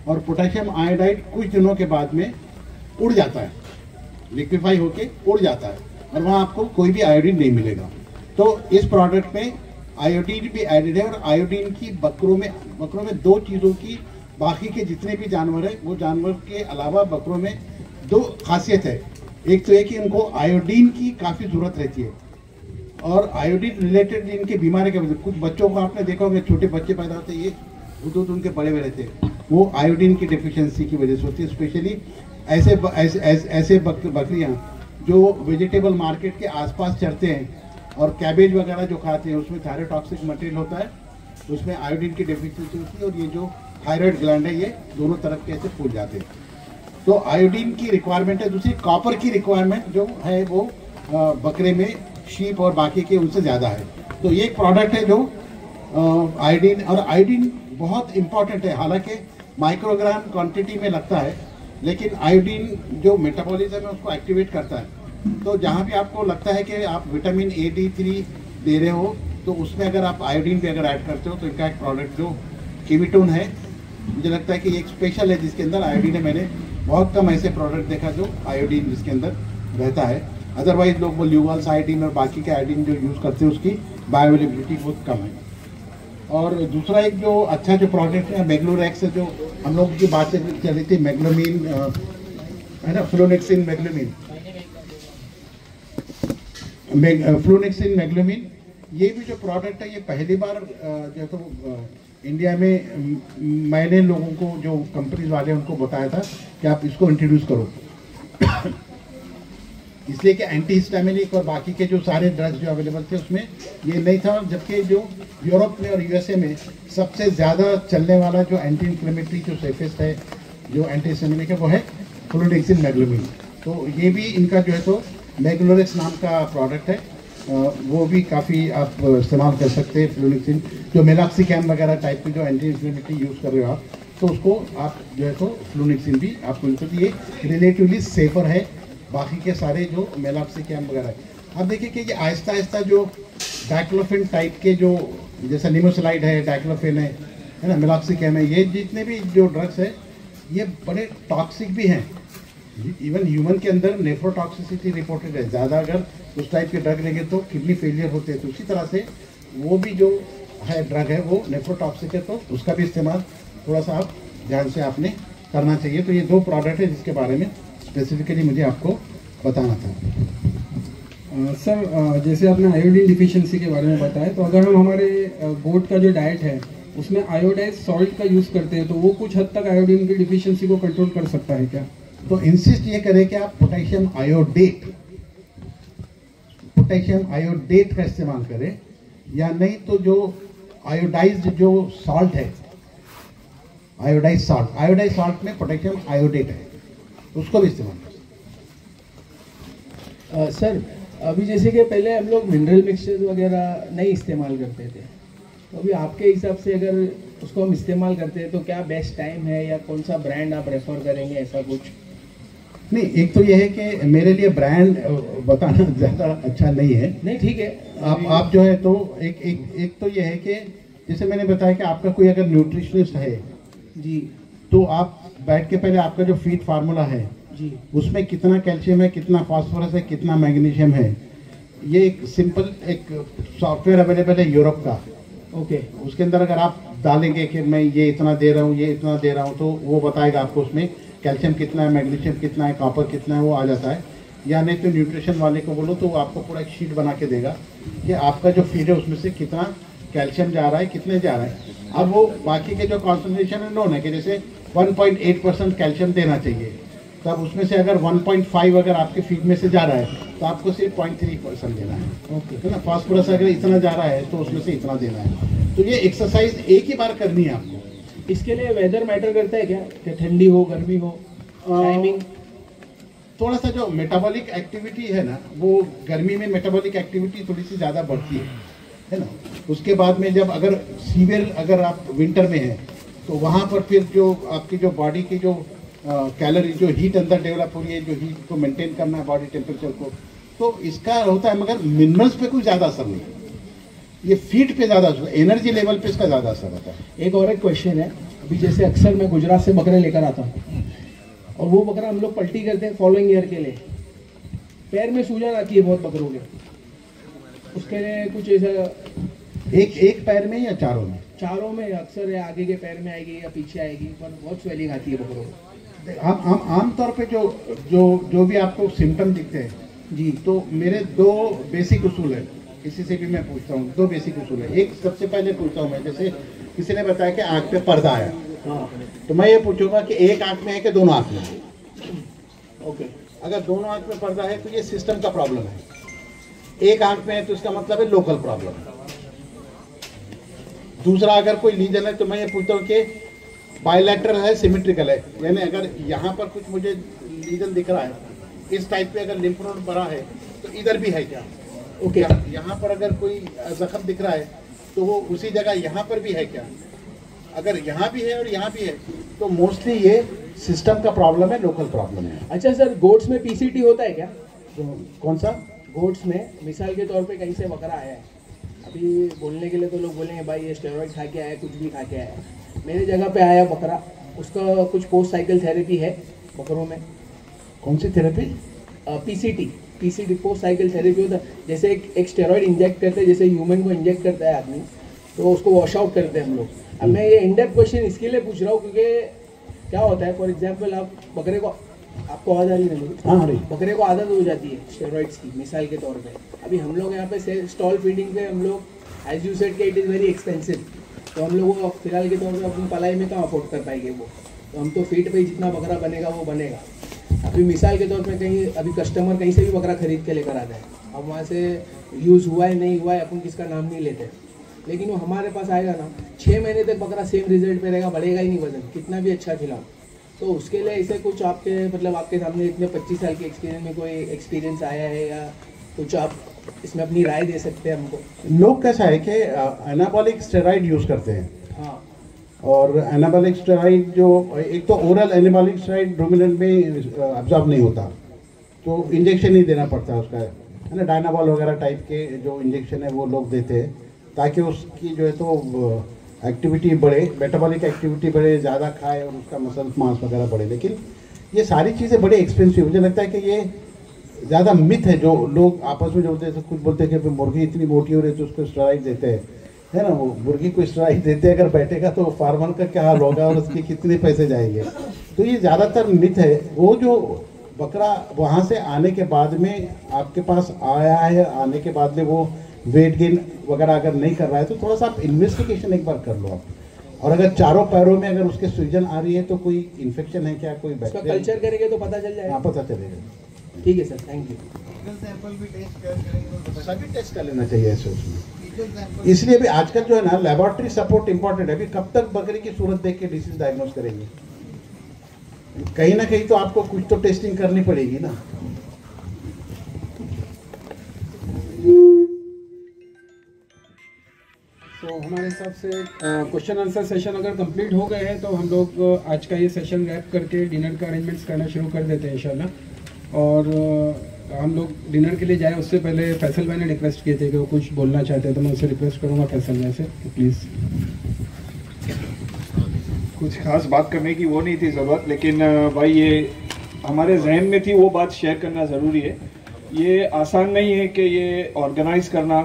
और पोटेशियम आयोडाइड कुछ दिनों के बाद में उड़ जाता है, लिक्विफाई होके उड़ जाता है, और वहाँ आपको कोई भी आयोडीन नहीं मिलेगा। तो इस प्रोडक्ट में आयोडीन भी एडेड है, और आयोडीन की बकरों में 2 चीज़ों की, बाकी के जितने भी जानवर हैं वो जानवर के अलावा बकरों में 2 खासियत है। एक तो ये कि उनको आयोडीन की काफ़ी ज़रूरत रहती है, और आयोडीन रिलेटेड इनके बीमारी के वजह, कुछ बच्चों को आपने देखा होगा, छोटे बच्चे पैदा होते हैं, ये दूध उनके बड़े हुए रहते हैं, वो आयोडीन की डिफिशियंसी की वजह से होती है। स्पेशली ऐसे बकरियाँ जो वेजिटेबल मार्केट के आसपास चरते हैं और कैबेज वगैरह जो खाते हैं, उसमें थायरोटॉक्सिक मटेरियल होता है, उसमें आयोडीन की डिफिशियंसी होती है, और ये जो थायराइड ग्लैंड है ये दोनों तरफ के ऐसे फूल जाते हैं। तो आयोडीन की रिक्वायरमेंट है। दूसरी कॉपर की रिक्वायरमेंट जो है वो बकरे में शीप और बाकी के उनसे ज़्यादा है। तो ये एक प्रोडक्ट है जो आयोडीन, और आयोडीन बहुत इम्पॉर्टेंट है, हालांकि माइक्रोग्राम क्वांटिटी में लगता है, लेकिन आयोडीन जो मेटाबॉलिज्म है उसको एक्टिवेट करता है। तो जहाँ भी आपको लगता है कि आप विटामिन A, D3 दे रहे हो, तो उसमें अगर आप आयोडीन भी अगर ऐड करते हो तो इनका एक प्रोडक्ट जो कीवीटोन है, मुझे लगता है कि ये एक स्पेशल है जिसके अंदर आयोडीन है। मैंने बहुत कम ऐसे प्रोडक्ट देखा जो आयोडीन जिसके अंदर रहता है। अदरवाइज लोग वो ल्यूवाल्स आयोडीन और बाकी के आयोडीन जो यूज़ करते हैं उसकी बायोअवेलेबिलिटी बहुत कम है। और दूसरा एक जो अच्छा जो प्रोडक्ट है मैग्लोरेक्स है, जो हम लोग की बात चल रही थी, मैग्लोमीन है ना, फ्लोनेक्सिन मैग्लोमीन, फ्लोनेक्सिन मैग्लोमीन, ये भी जो प्रोडक्ट है ये पहली बार जो तो इंडिया में मैंने लोगों को, जो कंपनीज वाले उनको बताया था कि आप इसको इंट्रोड्यूस करो इसलिए कि एंटी हिस्टामिनिक और बाकी के जो सारे ड्रग्स जो अवेलेबल थे उसमें ये नहीं था। जबकि जो यूरोप में और यूएसए में सबसे ज़्यादा चलने वाला जो एंटी इन्फ्लेमेटरी जो सेफेस्ट है, जो एंटी हिस्टामिनिक है, वो है फ्लोनेक्सिन मैग्लोमीन। तो ये भी इनका जो है तो मैग्लोरेक्स नाम का प्रोडक्ट है, वो भी काफ़ी आप इस्तेमाल कर सकते हैं। फ्लोनेक्सिन जो मेलाक्सिकैम वगैरह टाइप की जो एंटी इन्फ्लेमेटरी यूज़ कर रहे हो आप, तो उसको आप जो है तो फ्लोनेक्सिन भी आपको, ये रिलेटिवली सेफर है बाकी के सारे जो मेलाक्सिकैम वगैरह है। अब देखिए कि ये आहिस्ता आहिस्ता जो डाइक्लोफिन टाइप के जो, जैसा निमोसलाइड है, डाइक्लोफिन है ना, मेलाक्सिकैम है, ये जितने भी जो ड्रग्स है ये बड़े टॉक्सिक भी हैं। इवन ह्यूमन के अंदर नेफ्रोटॉक्सिसिटी रिपोर्टेड है, ज़्यादा अगर उस टाइप के ड्रग लेंगे तो किडनी फेलियर होते हैं। तो उसी तरह से वो भी जो है ड्रग है वो नेफ्रोटॉक्सिक है, तो उसका भी इस्तेमाल थोड़ा सा आप ध्यान से आपने करना चाहिए। तो ये दो प्रोडक्ट है जिसके बारे में स्पेसिफिकली मुझे आपको बताना था। सर जैसे आपने आयोडीन डिफिशिएंसी के बारे में बताया, तो अगर हम हमारे गोट का जो डाइट है उसमें आयोडाइज सॉल्ट का यूज़ करते हैं तो वो कुछ हद तक आयोडीन की डिफिशिएंसी को कंट्रोल कर सकता है क्या? तो इंसिस्ट ये करें कि आप पोटेशियम आयोडेट का इस्तेमाल करें, या नहीं तो जो आयोडाइज्ड जो सॉल्ट है, आयोडाइज सॉल्ट में पोटेशियम आयोडेट है, उसको भी इस्तेमाल करें। सर अभी जैसे कि पहले हम लोग मिनरल मिक्सचर वगैरह नहीं इस्तेमाल करते थे, तो अभी आपके हिसाब से अगर उसको हम इस्तेमाल करते हैं तो क्या बेस्ट टाइम है, या कौन सा ब्रांड आप रेफर करेंगे, ऐसा कुछ? नहीं, एक तो ये है कि मेरे लिए ब्रांड बताना ज़्यादा अच्छा नहीं है। नहीं ठीक है, आप जो है तो एक तो ये है कि जैसे मैंने बताया कि आपका कोई अगर न्यूट्रिशनिस्ट है जी, तो आप बैठ के पहले आपका जो फीड फार्मूला है जी, उसमें कितना कैल्शियम है, कितना फास्फोरस है, कितना मैग्नीशियम है, ये एक सिंपल एक सॉफ्टवेयर अवेलेबल है यूरोप का। ओके, उसके अंदर अगर आप डालेंगे कि मैं ये इतना दे रहा हूँ, ये इतना दे रहा हूँ, तो वो बताएगा आपको उसमें कैल्शियम कितना है, मैग्नीशियम कितना है, कॉपर कितना है, वो आ जाता है। या नहीं तो न्यूट्रिशन वाले को बोलो तो वो आपको पूरा एक शीट बना के देगा कि आपका जो फीड है उसमें से कितना कैल्शियम जा रहा है, कितने जा रहा है। अब वो बाकी के जो कॉन्सेंट्रेशन है नोन है कि जैसे 1.8% कैल्शियम देना चाहिए, तब उसमें से अगर 1.5 अगर आपके फीड में से जा रहा है तो आपको सिर्फ 0.3% देना है। ओके, है ना। फास्फोरस अगर इतना जा रहा है तो उसमें से इतना देना है। तो ये एक्सरसाइज एक ही बार करनी है आपको। इसके लिए वेदर मैटर करता है क्या, कि ठंडी हो, गर्मी हो, टाइमिंग? थोड़ा सा जो मेटाबॉलिक एक्टिविटी है ना, वो गर्मी में मेटाबॉलिक एक्टिविटी थोड़ी सी ज़्यादा बढ़ती है ना। उसके बाद में जब अगर सीवियर अगर आप विंटर में हैं तो वहाँ पर फिर जो आपकी जो बॉडी की जो कैलोरी जो हीट अंदर डेवलप हो रही है, जो हीट को मेंटेन करना है बॉडी टेम्परेचर को, तो इसका होता है। मगर मिनरल्स पे कोई ज़्यादा असर नहीं है, ये फीड पे ज़्यादा असर, एनर्जी लेवल पे इसका ज़्यादा असर होता है। एक और एक क्वेश्चन है, अभी जैसे अक्सर मैं गुजरात से बकरे लेकर आता हूँ और वो बकरा हम लोग पल्टी करते हैं फॉलोइंग ईयर के लिए, पैर में सूजन आती है बहुत बकरों के, उसके लिए कुछ ऐसा? एक पैर में या चारों में? चारों में अक्सर है, आगे के पैर में आएगी या पीछे आएगी, पर बहुत स्वेलिंग आती है बकरों को। आमतौर पे जो भी आपको सिम्टम दिखते हैं जी, तो मेरे दो बेसिक उसूल है, किसी से भी मैं पूछता हूँ, दो बेसिक उसूल है। एक सबसे पहले पूछता हूँ मैं, जैसे किसी ने बताया कि आँख पे पर्दा आया, तो मैं ये पूछूंगा कि एक आँख में है कि दोनों आँख में है। ओके, अगर दोनों आँख में पर्दा है तो ये सिस्टम का प्रॉब्लम है। एक आँख में है तो इसका मतलब है लोकल प्रॉब्लम है। दूसरा, अगर कोई लीजन है तो मैं ये पूछता हूँ कि बायलैटरल है, सिमेट्रिकल है, यानी अगर यहाँ पर कुछ मुझे लीजन दिख रहा है इस टाइप पे, अगर लिम्फ नोड बड़ा है तो इधर भी है क्या? ओके, यहाँ पर अगर कोई जख्म दिख रहा है तो वो उसी जगह यहाँ पर भी है क्या? अगर यहाँ भी है और यहाँ भी है तो मोस्टली ये सिस्टम का प्रॉब्लम है, लोकल प्रॉब्लम है। अच्छा सर, गोट्स में पीसीटी होता है क्या? तो कौन सा? गोट्स में मिसाल के तौर पे कहीं से बकरा आया है, अभी बोलने के लिए तो लोग बोलेंगे भाई ये स्टेरॉइड खा के आया, कुछ भी खा के आया। मेरे जगह पे आया बकरा, उसका कुछ पोस्ट साइकिल थेरेपी है बकरों में। कौन सी therapy? PCT post cycle therapy होता है। जैसे एक स्टेरॉइड इंजेक्ट करते हैं, जैसे ह्यूमन को इंजेक्ट करता है आदमी, तो उसको वॉश आउट करते हैं हम लोग। अब मैं ये इन डेप्थ क्वेश्चन इसके लिए पूछ रहा हूँ क्योंकि क्या होता है, फॉर एग्जाम्पल आप बकरे को, आपको आवाज़ आ रही है मुझे? हाँ, बकरे को आदत हो जाती है स्टेरॉइड्स की, मिसाल के तौर पे। अभी हम लोग यहाँ पे स्टॉल फीडिंग पे हम लोग एज यू सेड के इट इज़ वेरी एक्सपेंसिव, तो हम लोग फिलहाल के तौर पे अपनी पलाई में कहाँ अफोर्ड कर पाएंगे वो, तो हम तो फीड पे जितना बकरा बनेगा वो बनेगा। अभी मिसाल के तौर पे कहीं अभी कस्टमर कहीं से भी बकरा खरीद के लेकर आता है, अब वहाँ से यूज़ हुआ है नहीं हुआ है अपन किसका नाम नहीं लेते, लेकिन वो हमारे पास आएगा ना, 6 महीने तक बकरा सेम रिजल्ट पे रहेगा, बढ़ेगा ही नहीं वजन, कितना भी अच्छा खिलाओ। तो उसके लिए ऐसे कुछ आपके मतलब आपके सामने इतने 25 साल के एक्सपीरियंस में कोई एक्सपीरियंस आया है या कुछ आप इसमें अपनी राय दे सकते हैं हमको? लोग कैसा है कि एनाबॉलिक स्टेरॉइड यूज़ करते हैं। हाँ, और एनाबॉलिक स्टेरॉइड जो एक तो ओरल एनाबॉलिक स्टेरॉइड डोमिनेंट में अब्जॉर्ब नहीं होता, तो इंजेक्शन ही देना पड़ता है उसका, है ना। डायनाबॉल वगैरह टाइप के जो इंजेक्शन है वो लोग देते हैं ताकि उसकी जो है तो एक्टिविटी बढ़े, मेटाबॉलिक एक्टिविटी बढ़े, ज़्यादा खाए और उसका मसल मास वगैरह बढ़े। लेकिन ये सारी चीज़ें बड़ी एक्सपेंसिव, मुझे लगता है कि ये ज़्यादा मिथ है जो लोग आपस में जो होते हैं। कुछ बोलते हैं कि मुर्गी इतनी मोटी हो रही है तो उसको स्टेरॉइड देते हैं, है ना। वो मुर्गी को स्टेरॉइड देते हैं, अगर बैठेगा तो फार्मर का क्या हाल होगा और उसके कितने पैसे जाएंगे। तो ये ज़्यादातर मिथ है। वो जो बकरा वहाँ से आने के बाद में आपके पास आया है, आने के बाद में वो वेट गेन वगैरह अगर नहीं कर रहा है तो थोड़ा सा आप इन्वेस्टिगेशन एक बार कर लो आप। और अगर चारों पैरों में अगर उसके सूजन आ रही है तो कोई इन्फेक्शन है क्या, कोई बैक्टीरिया, कल्चर करेंगे तो पता चल जाएगा। हाँ, पता चलेगा। ठीक है सर, थैंक यू। सभी टेस्ट कर लेना चाहिए ऐसे उसमें। इसलिए भी आजकल जो है ना लेबोरेटरी सपोर्ट इंपॉर्टेंट है। अभी कब तक बकरी की सूरत देख के डिसीज डायग्नोज करेंगे? कहीं ना कहीं तो आपको कुछ तो टेस्टिंग करनी पड़ेगी ना। तो हमारे हिसाब से क्वेश्चन आंसर सेशन अगर कंप्लीट हो गए हैं तो हम लोग आज का ये सेशन रैप करके डिनर का अरेंजमेंट्स करना शुरू कर देते हैं इंशाल्लाह। और हम लोग डिनर के लिए जाए उससे पहले फैसल भाई ने रिक्वेस्ट किए थे कि वो कुछ बोलना चाहते हैं, तो मैं उससे रिक्वेस्ट करूँगा फैसल भाई से प्लीज़। कुछ खास बात करने की वो नहीं थी ज़रूरत, लेकिन भाई ये हमारे जहन में थी, वो बात शेयर करना ज़रूरी है। ये आसान नहीं है कि ये ऑर्गेनाइज़ करना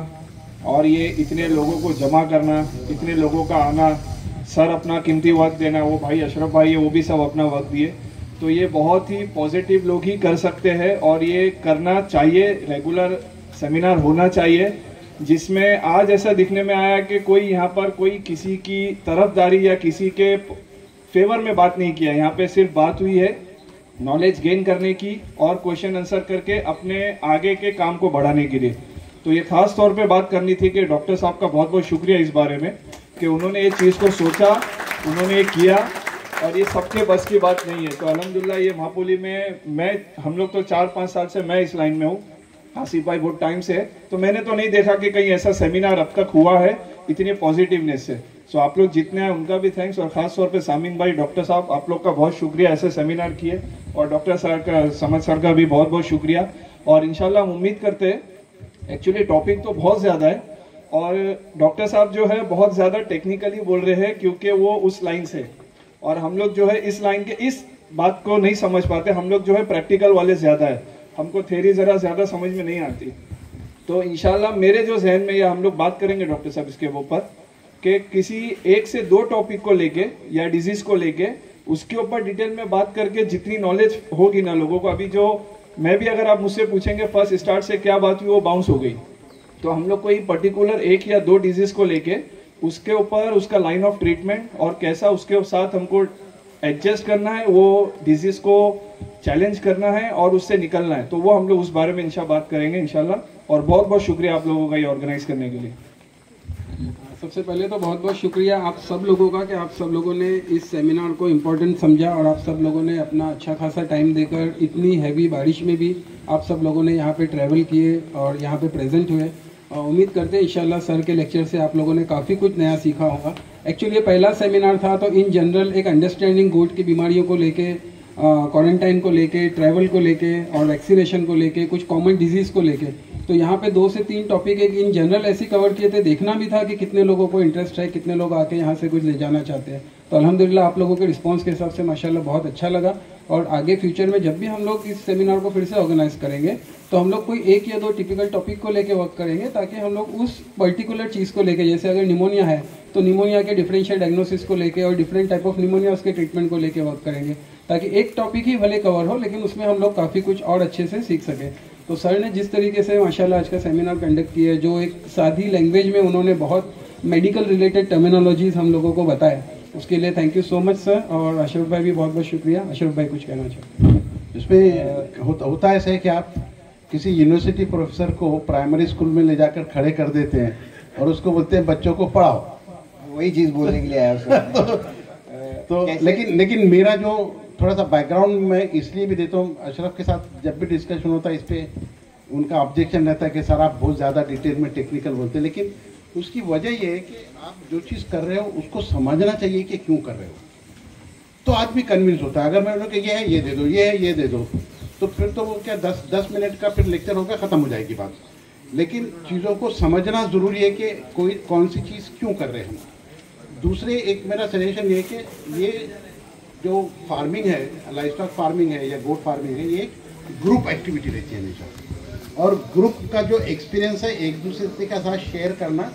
और ये इतने लोगों को जमा करना, इतने लोगों का आना, सर अपना कीमती वक्त देना, वो भाई अशरफ भाई है वो भी सब अपना वक्त दिए। तो ये बहुत ही पॉजिटिव लोग ही कर सकते हैं और ये करना चाहिए। रेगुलर सेमिनार होना चाहिए जिसमें आज ऐसा दिखने में आया कि कोई यहाँ पर कोई किसी की तरफदारी या किसी के फेवर में बात नहीं किया। यहाँ पे सिर्फ बात हुई है नॉलेज गेन करने की और क्वेश्चन आंसर करके अपने आगे के काम को बढ़ाने के लिए। तो ये खास तौर पे बात करनी थी कि डॉक्टर साहब का बहुत बहुत शुक्रिया इस बारे में कि उन्होंने ये चीज़ को सोचा, उन्होंने ये किया और ये सबके बस की बात नहीं है। तो अल्हम्दुलिल्लाह ये महापुली में हम लोग तो 4-5 साल से मैं इस लाइन में हूँ, आसिफ भाई बहुत टाइम से है, तो मैंने तो नहीं देखा कि कहीं ऐसा सेमिनार अब तक हुआ है इतनी पॉजिटिवनेस से। सो आप लोग जितने हैं उनका भी थैंक्स और ख़ास तौर पे सामिन भाई, डॉक्टर साहब आप लोग का बहुत शुक्रिया ऐसे सेमिनार किए और डॉक्टर सर का, समझ सर का भी बहुत बहुत शुक्रिया। और इंशाल्लाह हम उम्मीद करते हैं, एक्चुअली टॉपिक तो बहुत ज़्यादा है और डॉक्टर साहब जो है बहुत ज़्यादा टेक्निकली बोल रहे हैं क्योंकि वो उस लाइन से, और हम लोग जो है इस लाइन के इस बात को नहीं समझ पाते। हम लोग जो है प्रैक्टिकल वाले ज़्यादा है, हमको थ्योरी ज़रा ज़्यादा समझ में नहीं आती। तो इंशाल्लाह मेरे जो जहन में, या हम लोग बात करेंगे डॉक्टर साहब इसके ऊपर कि किसी 1 से 2 टॉपिक को लेके या डिजीज़ को लेके उसके ऊपर डिटेल में बात करके जितनी नॉलेज होगी ना लोगों को, अभी जो मैं भी अगर आप मुझसे पूछेंगे फर्स्ट स्टार्ट से क्या बात हुई वो बाउंस हो गई। तो हम लोग कोई पर्टिकुलर 1 या 2 डिजीज़ को लेके उसके ऊपर उसका लाइन ऑफ ट्रीटमेंट और कैसा उसके साथ हमको एडजस्ट करना है, वो डिजीज़ को चैलेंज करना है और उससे निकलना है, तो वो हम लोग उस बारे में इंशाल्लाह बात करेंगे इंशाल्लाह। और बहुत बहुत शुक्रिया आप लोगों का ये ऑर्गेनाइज करने के लिए। सबसे पहले तो बहुत बहुत शुक्रिया आप सब लोगों का कि आप सब लोगों ने इस सेमिनार को इम्पोर्टेंट समझा और आप सब लोगों ने अपना अच्छा खासा टाइम देकर इतनी हैवी बारिश में भी आप सब लोगों ने यहाँ पे ट्रैवल किए और यहाँ पे प्रेजेंट हुए। उम्मीद करते हैं इंशाल्लाह सर के लेक्चर से आप लोगों ने काफ़ी कुछ नया सीखा होगा। एक्चुअली ये पहला सेमिनार था, तो इन जनरल एक अंडरस्टैंडिंग गोट की बीमारियों को लेके, क्वारंटाइन को लेके, ट्रैवल को लेके और वैक्सीनेशन को लेके, कुछ कॉमन डिजीज़ को लेके, तो यहाँ पे 2 से 3 टॉपिक एक इन जनरल ऐसे कवर किए थे। देखना भी था कि कितने लोगों को इंटरेस्ट है, कितने लोग आके यहाँ से कुछ ले जाना चाहते हैं। तो अल्हम्दुलिल्लाह आप लोगों के रिस्पांस के हिसाब से माशाल्लाह बहुत अच्छा लगा। और आगे फ्यूचर में जब भी हम लोग इस सेमिनार को फिर से ऑर्गेनाइज करेंगे तो हम लोग कोई 1 या 2 टिपिकल टॉपिक को लेके वर्क करेंगे, ताकि हम लोग उस पर्टिकुलर चीज़ को लेके, जैसे अगर निमोनिया है तो निमोनिया के डिफरेंशियल डायग्नोसिस को लेके और डिफरेंट टाइप ऑफ निमोनिया उसके ट्रीटमेंट को लेके वर्क करेंगे, ताकि एक टॉपिक ही भले कवर हो लेकिन उसमें हम लोग काफ़ी कुछ और अच्छे से सीख सकें। तो सर ने जिस तरीके से माशाल्लाह आज का सेमिनार कंडक्ट किया है, जो एक सादी लैंग्वेज में उन्होंने बहुत मेडिकल रिलेटेड टर्मिनोलॉजीज हम लोगों को बताया, उसके लिए thank you so much sir. और अशरफ भाई भी बहुत बहुत शुक्रिया। अशरफ भाई कुछ कहना चाहते हैं? इसमें होता ऐसा है कि आप किसी यूनिवर्सिटी प्रोफेसर को प्राइमरी स्कूल में ले जाकर खड़े कर देते हैं और उसको बोलते हैं बच्चों को पढ़ाओ, वही चीज़ बोलने के लिए आया तो लेकिन मेरा जो थोड़ा सा बैकग्राउंड मैं इसलिए भी देता हूँ, अशरफ के साथ जब भी डिस्कशन होता है इस पर उनका ऑब्जेक्शन रहता है कि सर आप बहुत ज़्यादा डिटेल में टेक्निकल बोलते हैं, लेकिन उसकी वजह ये है कि आप जो चीज़ कर रहे हो उसको समझना चाहिए कि क्यों कर रहे हो, तो आदमी कन्विंस होता है। अगर मैं बोलूँ कि ये है ये दे दो, ये है ये दे दो, तो फिर तो वो क्या 10 मिनट का फिर लेक्चर होगा, ख़त्म हो जाएगी बात। लेकिन चीज़ों को समझना ज़रूरी है कि कौन सी चीज़ क्यों कर रहे हैं हम। दूसरे एक मेरा सजेशन ये कि ये जो फार्मिंग है, लाइवस्टॉक फार्मिंग है या गोट फार्मिंग है, ये ग्रुप एक्टिविटी रहती है हमेशा, और ग्रुप का जो एक्सपीरियंस है एक दूसरे के साथ शेयर करना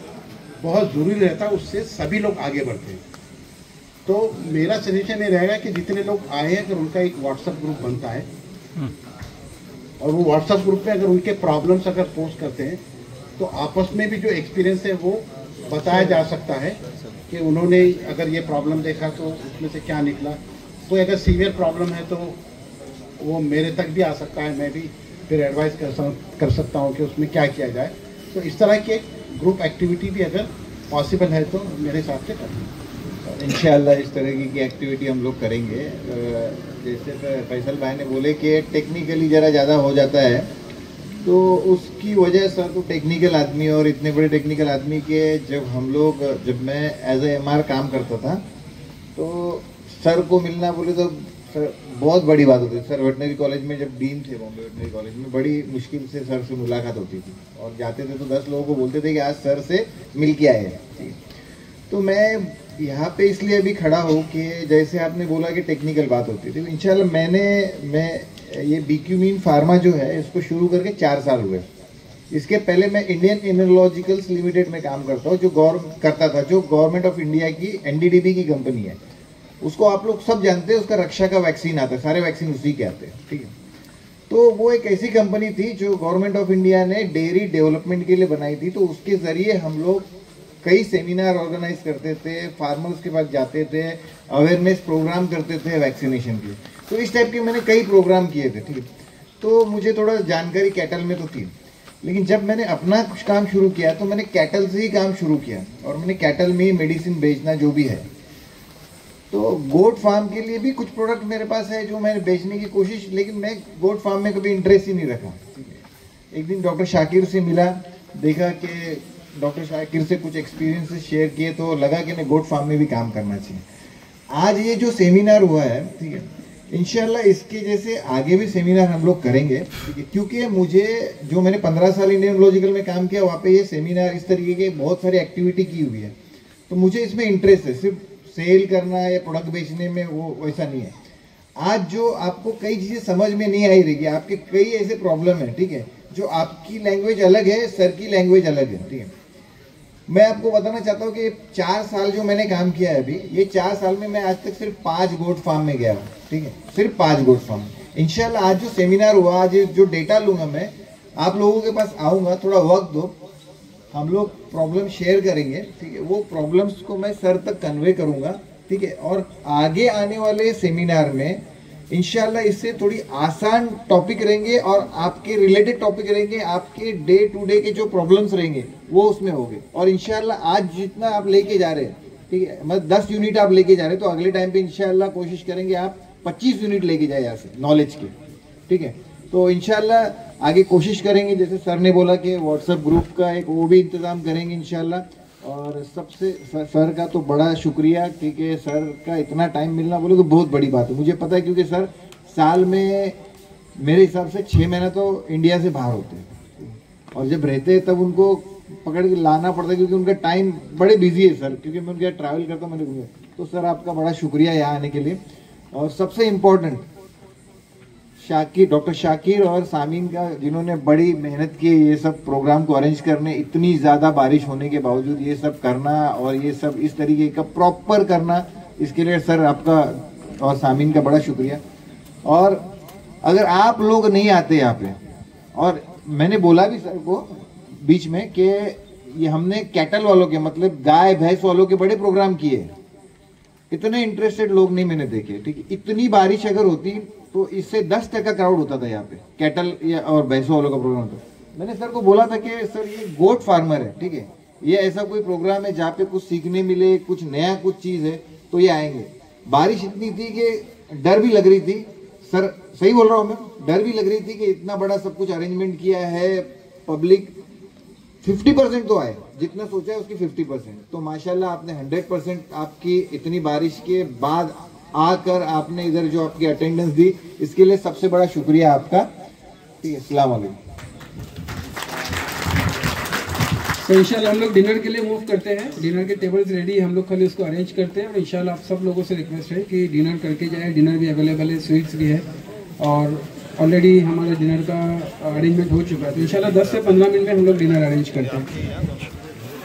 बहुत ज़रूरी रहता है, उससे सभी लोग आगे बढ़ते हैं। तो मेरा सजेशन ये रहेगा कि जितने लोग आए हैं अगर उनका एक व्हाट्सएप ग्रुप बनता है और वो व्हाट्सएप ग्रुप में अगर उनके प्रॉब्लम्स अगर पोस्ट करते हैं तो आपस में भी जो एक्सपीरियंस है वो बताया जा सकता है कि उन्होंने अगर ये प्रॉब्लम देखा तो उसमें से क्या निकला। कोई अगर सीवियर प्रॉब्लम है तो वो मेरे तक भी आ सकता है, मैं भी फिर एडवाइस कर सकता हूँ कि उसमें क्या किया जाए। तो इस तरह की एक ग्रुप एक्टिविटी भी अगर पॉसिबल है तो मेरे हिसाब से करें। इंशाअल्लाह इस तरह की एक्टिविटी हम लोग करेंगे। जैसे फैसल भाई ने बोले कि टेक्निकली ज़रा ज़्यादा हो जाता है, तो उसकी वजह सर तो टेक्निकल आदमी और इतने बड़े टेक्निकल आदमी के जब मैं एज ए MR काम करता था तो सर को मिलना बोले तो सर बहुत बड़ी बात होती थी। सर वेटनरी कॉलेज में जब डीन थे, बॉम्बे वेटनरी कॉलेज में, बड़ी मुश्किल से सर से मुलाकात होती थी और जाते थे तो 10 लोगों को बोलते थे कि आज सर से मिल के आए हैं। तो मैं यहाँ पे इसलिए अभी खड़ा हूँ कि जैसे आपने बोला कि टेक्निकल बात होती थी, इंशाल्लाह मैं ये BQ मीन फार्मा जो है इसको शुरू करके 4 साल हुए। इसके पहले मैं इंडियन इम्यूनोलॉजिकल्स लिमिटेड में काम करता हूँ, जो गवर्नमेंट ऑफ इंडिया की NDDB की कंपनी है। उसको आप लोग सब जानते हैं, उसका रक्षा का वैक्सीन आता है, सारे वैक्सीन उसी के आते हैं, ठीक है। तो वो एक ऐसी कंपनी थी जो गवर्नमेंट ऑफ इंडिया ने डेयरी डेवलपमेंट के लिए बनाई थी। तो उसके ज़रिए हम लोग कई सेमिनार ऑर्गेनाइज करते थे, फार्मर्स के पास जाते थे, अवेयरनेस प्रोग्राम करते थे वैक्सीनेशन के। तो इस टाइप के मैंने कई प्रोग्राम किए थे, ठीक है। तो मुझे थोड़ा जानकारी कैटल में तो थी, लेकिन जब मैंने अपना कुछ काम शुरू किया तो मैंने कैटल से ही काम शुरू किया और मैंने कैटल में ही मेडिसिन बेचना जो भी है। तो गोट फार्म के लिए भी कुछ प्रोडक्ट मेरे पास है जो मैंने बेचने की कोशिश, लेकिन मैं गोट फार्म में कभी इंटरेस्ट ही नहीं रखा। एक दिन डॉक्टर शाकिर से मिला, देखा कि डॉक्टर शाकिर से कुछ एक्सपीरियंसेस शेयर किए तो लगा कि मैं गोट फार्म में भी काम करना चाहिए। आज ये जो सेमिनार हुआ है, ठीक है, इंशाल्लाह इसके जैसे आगे भी सेमिनार हम लोग करेंगे, ठीक है। क्योंकि मुझे जो मैंने 15 साल इंडियन इम्यूनोलॉजिकल में काम किया, वहाँ पे ये सेमिनार इस तरीके के बहुत सारी एक्टिविटी की हुई है। तो मुझे इसमें इंटरेस्ट है, सिर्फ सेल करना या प्रोडक्ट बेचने में वो वैसा नहीं है। आज जो आपको कई चीज़ें समझ में नहीं आई रहेगी, आपके कई ऐसे प्रॉब्लम है, ठीक है, जो आपकी लैंग्वेज अलग है, सर की लैंग्वेज अलग है, ठीक है। मैं आपको बताना चाहता हूँ कि 4 साल जो मैंने काम किया है अभी, ये 4 साल में मैं आज तक सिर्फ 5 गोट फार्म में गया हूँ, ठीक है, सिर्फ 5 गोट फार्म। इंशाल्लाह आज जो सेमिनार हुआ, आज जो डेटा लूँगा मैं, आप लोगों के पास आऊँगा, थोड़ा वक्त दो, हम लोग प्रॉब्लम शेयर करेंगे, ठीक है। वो प्रॉब्लम्स को मैं सर तक कन्वे करूँगा, ठीक है। और आगे आने वाले सेमिनार में इंशाल्लाह इससे थोड़ी आसान टॉपिक रहेंगे और आपके रिलेटेड टॉपिक रहेंगे, आपके डे टू डे के जो प्रॉब्लम्स रहेंगे वो उसमें होंगे। और इंशाल्लाह आज जितना आप लेके जा रहे हैं, ठीक है, मतलब 10 यूनिट आप लेके जा रहे हैं, तो अगले टाइम पे इंशाल्लाह कोशिश करेंगे आप 25 यूनिट लेके जाए यहाँ से नॉलेज के, ठीक है। तो इंशाल्लाह आगे कोशिश करेंगे, जैसे सर ने बोला कि व्हाट्सएप ग्रुप का एक वो भी इंतज़ाम करेंगे इंशाल्लाह। और सबसे सर का तो बड़ा शुक्रिया, क्योंकि सर का इतना टाइम मिलना बोले तो बहुत बड़ी बात है। मुझे पता है क्योंकि सर साल में मेरे हिसाब से 6 महीना तो इंडिया से बाहर होते हैं, और जब रहते हैं तब उनको पकड़ के लाना पड़ता है क्योंकि उनका टाइम बड़े बिजी है सर, क्योंकि मैं उनके साथ ट्रैवल करता हूँ मैंने। तो सर आपका बड़ा शुक्रिया यहाँ आने के लिए। और सबसे इम्पोर्टेंट शाकिर, डॉक्टर शाकिर और सामीन का, जिन्होंने बड़ी मेहनत की ये सब प्रोग्राम को अरेंज करने, इतनी ज़्यादा बारिश होने के बावजूद ये सब करना और ये सब इस तरीके का प्रॉपर करना, इसके लिए सर आपका और सामीन का बड़ा शुक्रिया। और अगर आप लोग नहीं आते यहाँ पे, और मैंने बोला भी सर को बीच में कि ये हमने कैटल वालों के, मतलब गाय भैंस वालों के बड़े प्रोग्राम किए, इतने इंटरेस्टेड लोग नहीं मैंने देखे, ठीक है। इतनी बारिश अगर होती तो इससे 10% क्राउड होता था यहाँ पे, कैटल या और भैंसों वालों का प्रोग्राम। तो मैंने सर को बोला था कि सर ये गोट फार्मर है, ठीक है, ये ऐसा कोई प्रोग्राम है जहाँ पे कुछ सीखने मिले, कुछ नया कुछ चीज़ है, तो ये आएंगे। बारिश इतनी थी कि डर भी लग रही थी सर, सही बोल रहा हूँ मैं, डर भी लग रही थी कि इतना बड़ा सब कुछ अरेंजमेंट किया है, पब्लिक 50% तो आए, जितना सोचा है उसकी 50%। तो माशाल्लाह आपने 100% आपकी इतनी बारिश के बाद आकर आपने इधर जो आपकी अटेंडेंस दी, इसके लिए सबसे बड़ा शुक्रिया आपका। ठीक है, अस्सलाम वालेकुम। तो इंशाल्लाह हम लोग डिनर के लिए मूव करते हैं। डिनर के टेबल्स रेडी, हम लोग खाली उसको अरेंज करते हैं। और इंशाल्लाह आप सब लोगों से रिक्वेस्ट है कि डिनर करके जाए। डिनर भी अवेलेबल है, स्वीट्स भी है, और ऑलरेडी हमारा डिनर का अरेंजमेंट हो चुका है। तो इंशाल्लाह 10 से 15 मिनट में हम लोग डिनर अरेंज करते हैं।